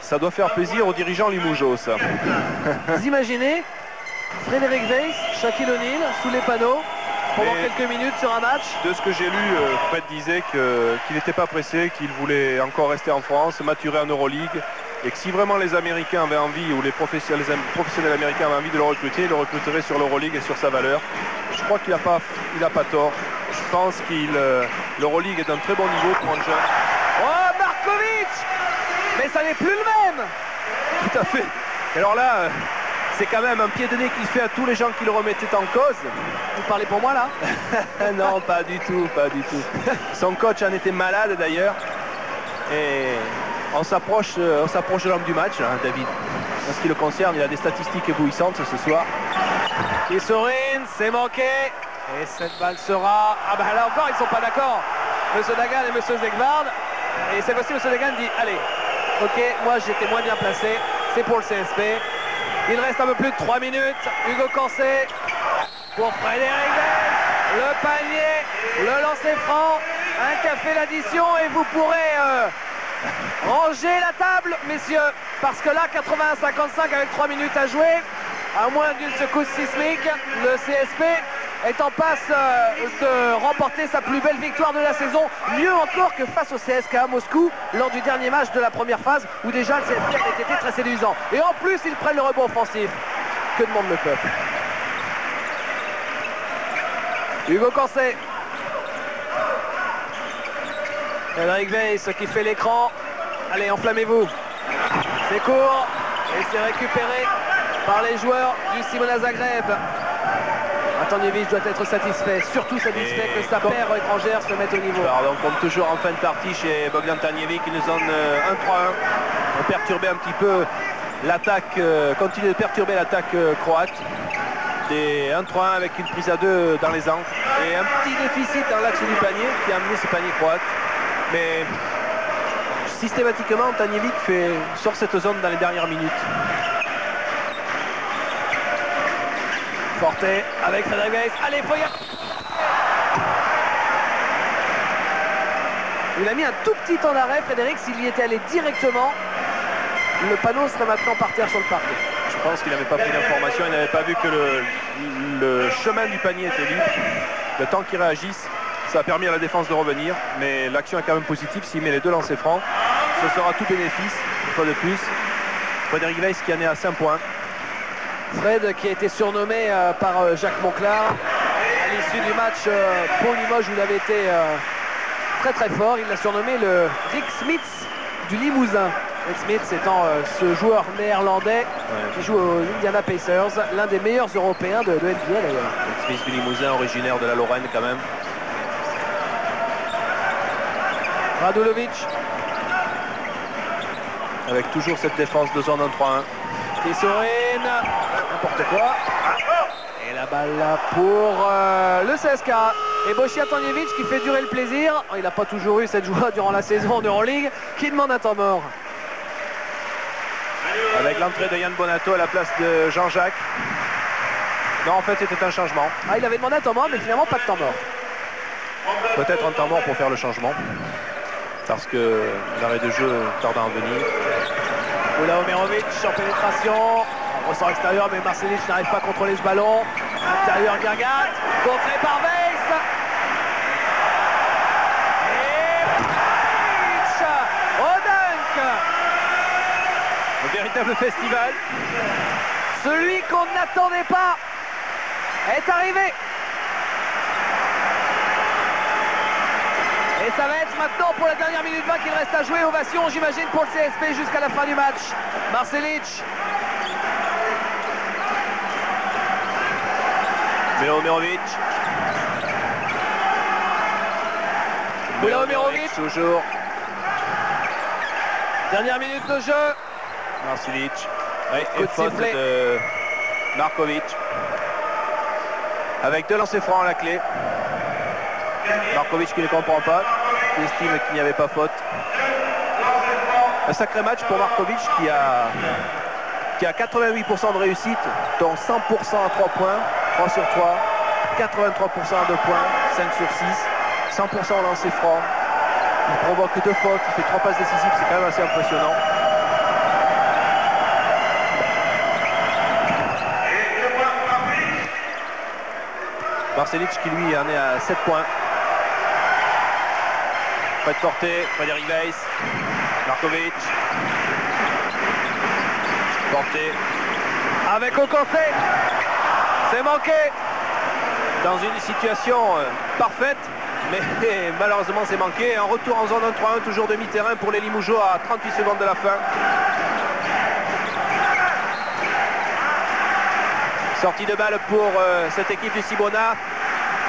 Ça doit faire plaisir aux dirigeants limougeaux, ça. Vous imaginez Frédéric Weiss, Shaquille O'Neal sous les panneaux pendant quelques minutes sur un match. De ce que j'ai lu, Fred disait qu'il n'était pas pressé, qu'il voulait encore rester en France, maturer en Euroleague, et que si vraiment les Américains avaient envie, ou les professionnels américains avaient envie de le recruter, ils le recruteraient sur l'Euroleague et sur sa valeur. Je crois qu'il n'a pas tort. Je pense que l'Euroleague est d'un très bon niveau pour un jeune. Oh, Markovic! Mais ça n'est plus le même! Tout à fait. Et alors là, c'est quand même un pied de nez qu'il fait à tous les gens qui le remettaient en cause. Vous parlez pour moi là? Non, pas du tout. Son coach en était malade d'ailleurs. Et on s'approche de l'homme du match, hein, David. En ce qui le concerne, il a des statistiques éblouissantes ce soir. Kissourine, c'est manqué. Et cette balle sera... Ah ben là encore, ils ne sont pas d'accord. Monsieur Dagan et Monsieur Zegvard. Et cette fois-ci, Monsieur Dagan dit, allez, ok, moi j'étais moins bien placé. C'est pour le CSP. Il reste un peu plus de 3 minutes. Hugo Corset pour Frédéric Weiss. Le panier, le lancer franc. Un café l'addition et vous pourrez ranger la table, messieurs. Parce que là, 81-55 avec 3 minutes à jouer. À moins d'une secousse sismique, le CSP est en passe de remporter sa plus belle victoire de la saison. Mieux encore que face au CSKA Moscou lors du dernier match de la première phase où déjà le CSP avait été très séduisant. Et en plus, ils prennent le rebond offensif. Que demande le peuple? Hugo Corset. Frédéric Weiss qui fait l'écran. Allez, enflammez-vous. C'est court et c'est récupéré par les joueurs du Cibona Zagreb. Antonjevic doit être satisfait, surtout satisfait que sa paire étrangère se mette au niveau. Alors, comme toujours en fin de partie chez Bogdan Tanjevic, qui nous donne 1-3-1. On perturber un petit peu l'attaque, continue de perturber l'attaque croate. Des 1-3-1 avec une prise à 2 dans les angles. Et un petit déficit dans l'axe du panier qui a amené ce panier croate. Mais systématiquement, Tanielic sort cette zone dans les dernières minutes. Forte avec Frédéric Weiss. Allez, Foya. Il a mis un tout petit temps d'arrêt, Frédéric. S'il y était allé directement, le panneau serait maintenant par terre sur le parquet. Je pense qu'il n'avait pas pris l'information, il n'avait pas vu que le chemin du panier était libre. Le temps qu'il réagisse, ça a permis à la défense de revenir, mais l'action est quand même positive. S'il met les deux lancers francs, ce sera tout bénéfice, une fois de plus. Frédéric Weiss qui en est à 5 points. Fred qui a été surnommé par Jacques Monclar à l'issue du match pour Limoges où il avait été très très fort. Il l'a surnommé le Rick Smith du Limousin. Rick Smith étant ce joueur néerlandais qui joue aux Indiana Pacers, l'un des meilleurs européens de NBA d'ailleurs. Rick Smith du Limousin, originaire de la Lorraine quand même. Radulovic. Avec toujours cette défense de zone 1-3-1. Tisserine, n'importe quoi. Et la balle là pour le CSK. Et Bochia Tanjevic qui fait durer le plaisir. Il n'a pas toujours eu cette joie durant la saison en Euroleague, qui demande un temps mort. Avec l'entrée de Yann Bonato à la place de Jean-Jacques. Non, en fait, c'était un changement. Ah, il avait demandé un temps mort, mais finalement pas de temps mort. Peut-être un temps mort pour faire le changement. Parce que l'arrêt de jeu tarde à en venir. Oula Omerovic en pénétration. Ressort extérieur, mais Marcelic n'arrive pas à contrôler ce ballon. Intérieur Gergat. Contré par Weiss. Et Weiss au dunk. Un véritable festival. Celui qu'on n'attendait pas est arrivé. Et ça va être maintenant pour la dernière minute 20 qu'il reste à jouer. Ovation, j'imagine, pour le CSP jusqu'à la fin du match. Marcelic. Milo Omerovic. Milo Omerovic. Toujours. Dernière minute de jeu. Marcelic. Ouais, et faute de Markovic. Avec 2 lancers francs à la clé. Markovic qui ne comprend pas, qui estime qu'il n'y avait pas faute. Un sacré match pour Markovic qui a 88% de réussite, dont 100% à 3 points, 3 sur 3, 83% à 2 points, 5 sur 6, 100% au lancer franc. Il provoque 2 fautes, il fait 3 passes décisives, c'est quand même assez impressionnant. Marcelic qui lui en est à 7 points. Fred Forte, Frédéric Weiss, Markovic. Forte. Avec Okoncé. C'est manqué. Dans une situation parfaite, mais malheureusement c'est manqué. Un retour en zone 1-3-1, toujours demi-terrain pour les Limougeois à 38 secondes de la fin. Sortie de balle pour cette équipe du Cibona.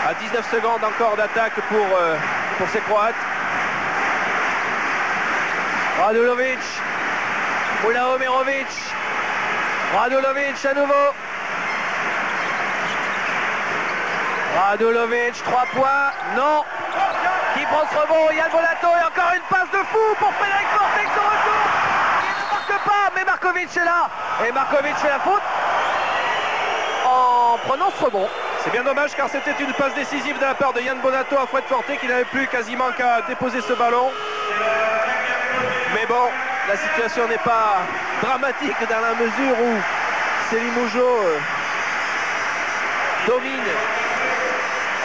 À 19 secondes encore d'attaque pour ces Croates. Radulovic. Oula Omerovic. Radulovic à nouveau. Radulovic, 3 points. Non. Qui prend ce rebond? Yann Bonato et encore une passe de fou pour Frédéric Forte qui se retourne. Il ne marque pas, mais Markovic est là. Et Markovic fait la faute en prenant ce rebond. C'est bien dommage car c'était une passe décisive de la part de Yann Bonato à Fred Forte qui n'avait plus quasiment qu'à déposer ce ballon. Mais bon, la situation n'est pas dramatique dans la mesure où ces Limougeaux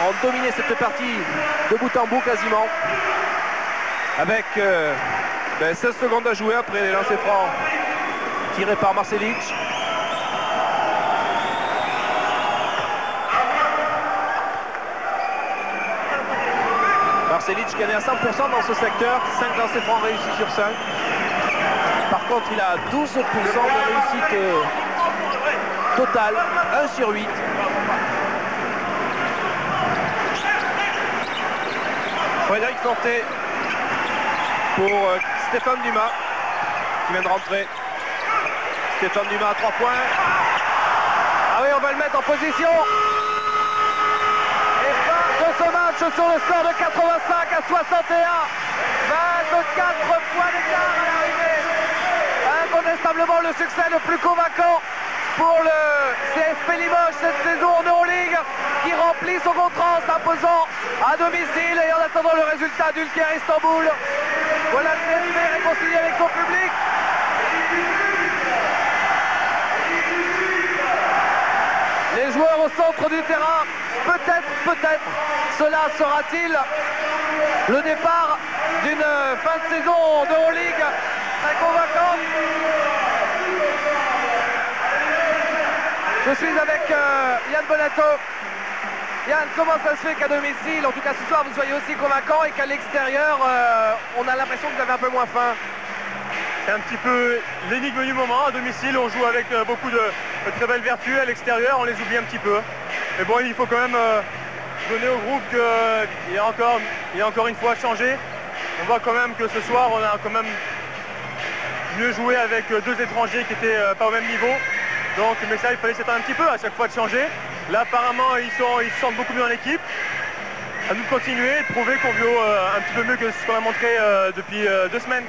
ont dominé cette partie de bout en bout quasiment. Avec 16 secondes à jouer après les lancers francs tirés par Marcelic. Marcelic qui en est à 100% dans ce secteur, 5 lancers francs réussis sur 5. Par contre, il a 12% de réussite totale, 1 sur 8. Frédéric Forte pour Stéphane Dumas qui vient de rentrer. Stéphane Dumas à 3 points. Ah oui, on va le mettre en position. Et fin de ce match match sur le score de 85 à 61. 24 points d'écart à l'arrivée. Incontestablement le succès le plus convaincant pour le CSP Limoges cette saison en Euroleague, qui remplit son contrat en s'imposant à domicile et en attendant le résultat d'Ülker Istanbul. Voilà le CSP réconcilié avec son public. Les joueurs au centre du terrain, peut-être, cela sera-t-il le départ d'une fin de saison d'Euroleague très convaincante. Je suis avec Yann Bonato. Yann, comment ça se fait qu'à domicile, en tout cas ce soir, vous soyez aussi convaincant et qu'à l'extérieur, on a l'impression que vous avez un peu moins faim? C'est un petit peu l'énigme du moment. À domicile, on joue avec beaucoup de très belles vertus. À l'extérieur, on les oublie un petit peu. Mais bon, il faut quand même donner au groupe qu'il y a encore une fois changé. On voit quand même que ce soir, on a quand même mieux joué avec deux étrangers qui n'étaient pas au même niveau. Donc, mais ça, il fallait s'attendre un petit peu à chaque fois de changer. Là, apparemment, ils se sentent beaucoup mieux dans l'équipe. À nous de continuer, de prouver qu'on vaut un petit peu mieux que ce qu'on a montré depuis 2 semaines.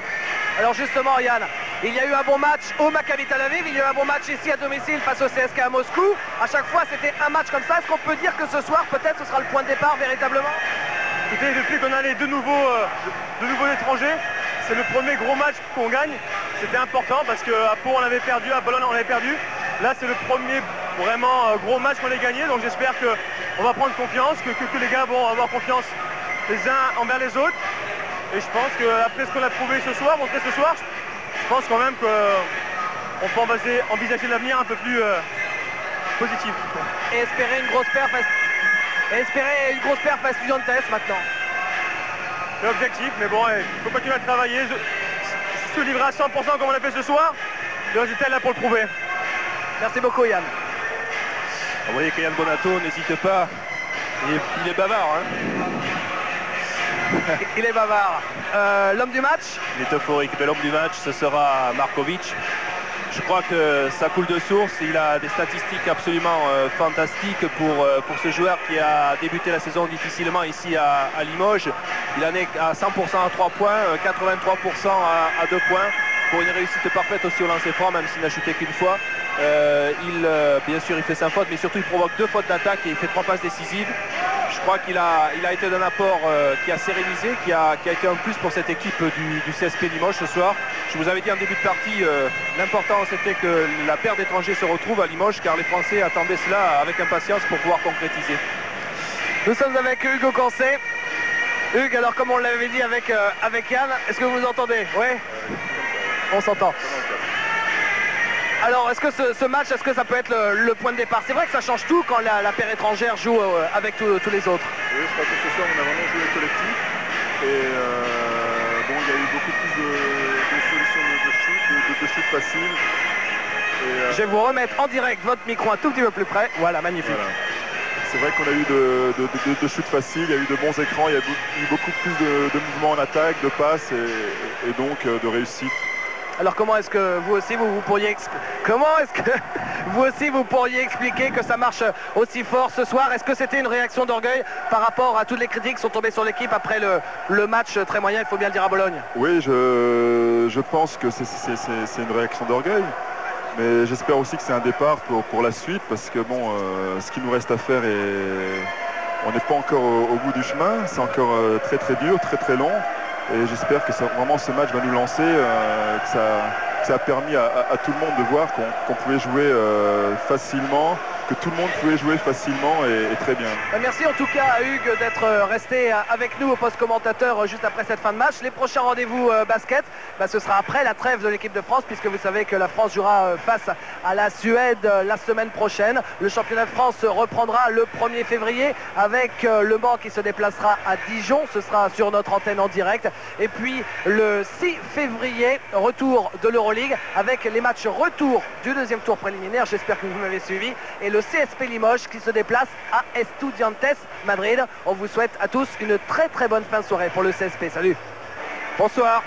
Alors justement, Yann, il y a eu un bon match au Maccabi Tel Aviv, il y a eu un bon match ici à domicile face au CSK à Moscou. À chaque fois, c'était un match comme ça. Est-ce qu'on peut dire que ce soir, peut-être, ce sera le point de départ véritablement? Écoutez, depuis qu'on a les deux nouveaux étrangers, c'est le premier gros match qu'on gagne. C'était important parce qu'à Pau, on avait perdu, à Bologne, on avait perdu. Là, c'est le premier vraiment gros match qu'on ait gagné. Donc j'espère qu'on va prendre confiance, que les gars vont avoir confiance les uns envers les autres. Et je pense qu'après ce qu'on a prouvé ce soir, montré ce soir, je pense quand même qu'on peut envisager l'avenir un peu plus positif. Et espérer une grosse perf à Estudiantes maintenant. C'est l'objectif, mais bon, il faut continuer à travailler, se livrer à 100% comme on l'a fait ce soir. Le résultat est là pour le prouver. Merci beaucoup, Yann. Vous voyez que Yann Bonato n'hésite pas, il est bavard. Hein. Il est bavard. L'homme du match? Il est euphorique, mais l'homme du match, ce sera Markovic. Je crois que ça coule de source. Il a des statistiques absolument fantastiques pour ce joueur qui a débuté la saison difficilement ici à Limoges. Il en est à 100% à 3 points, 83% à 2 points. Pour une réussite parfaite aussi au lancer franc, même s'il n'a shooté qu'une fois. Bien sûr, il fait 5 fautes, mais surtout il provoque 2 fautes d'attaque et il fait 3 passes décisives. Je crois qu'il a été d'un apport qui a sérénisé, qui a été un plus pour cette équipe du CSP Limoges ce soir. Je vous avais dit en début de partie, l'important c'était que la paire d'étrangers se retrouve à Limoges, car les Français attendaient cela avec impatience pour pouvoir concrétiser. Nous sommes avec Hugues Cancé. Hugues, alors comme on l'avait dit avec Yann, est-ce que vous nous entendez? Oui. On s'entend. Alors, est-ce que ce match, est-ce que ça peut être le point de départ? C'est vrai que ça change tout quand la paire étrangère joue avec tous les autres. Oui, je crois que ce soir, on a vraiment joué collectif. Et bon, il y a eu beaucoup plus de solutions de shoot faciles. Je vais vous remettre en direct votre micro un tout petit peu plus près. Voilà, magnifique. Voilà. C'est vrai qu'on a eu de shoots faciles, il y a eu de bons écrans, il y a eu beaucoup plus de mouvements en attaque, de passes et donc de réussite. Alors comment est-ce que vous aussi vous pourriez expliquer que ça marche aussi fort ce soir? Est-ce que c'était une réaction d'orgueil par rapport à toutes les critiques qui sont tombées sur l'équipe après le match très moyen, il faut bien le dire, à Bologne? Oui, je pense que c'est une réaction d'orgueil. Mais j'espère aussi que c'est un départ pour la suite, parce que bon, ce qu'il nous reste à faire, on n'est pas encore au bout du chemin, c'est encore très très dur, très très long. Et j'espère que vraiment ce match va nous lancer, que ça a permis à tout le monde de voir qu'on pouvait jouer facilement, que tout le monde pouvait jouer facilement et très bien. Merci en tout cas à Hugues d'être resté avec nous au poste commentateur juste après cette fin de match. Les prochains rendez-vous basket, ce sera après la trêve de l'équipe de France, puisque vous savez que la France jouera face à la Suède la semaine prochaine. Le championnat de France reprendra le 1er février avec Le Mans qui se déplacera à Dijon. Ce sera sur notre antenne en direct. Et puis le 6 février, retour de l'Euroleague avec les matchs retour du deuxième tour préliminaire. J'espère que vous m'avez suivi. Et le CSP Limoges qui se déplace à Estudiantes Madrid. On vous souhaite à tous une très très bonne fin de soirée pour le CSP. Salut. Bonsoir.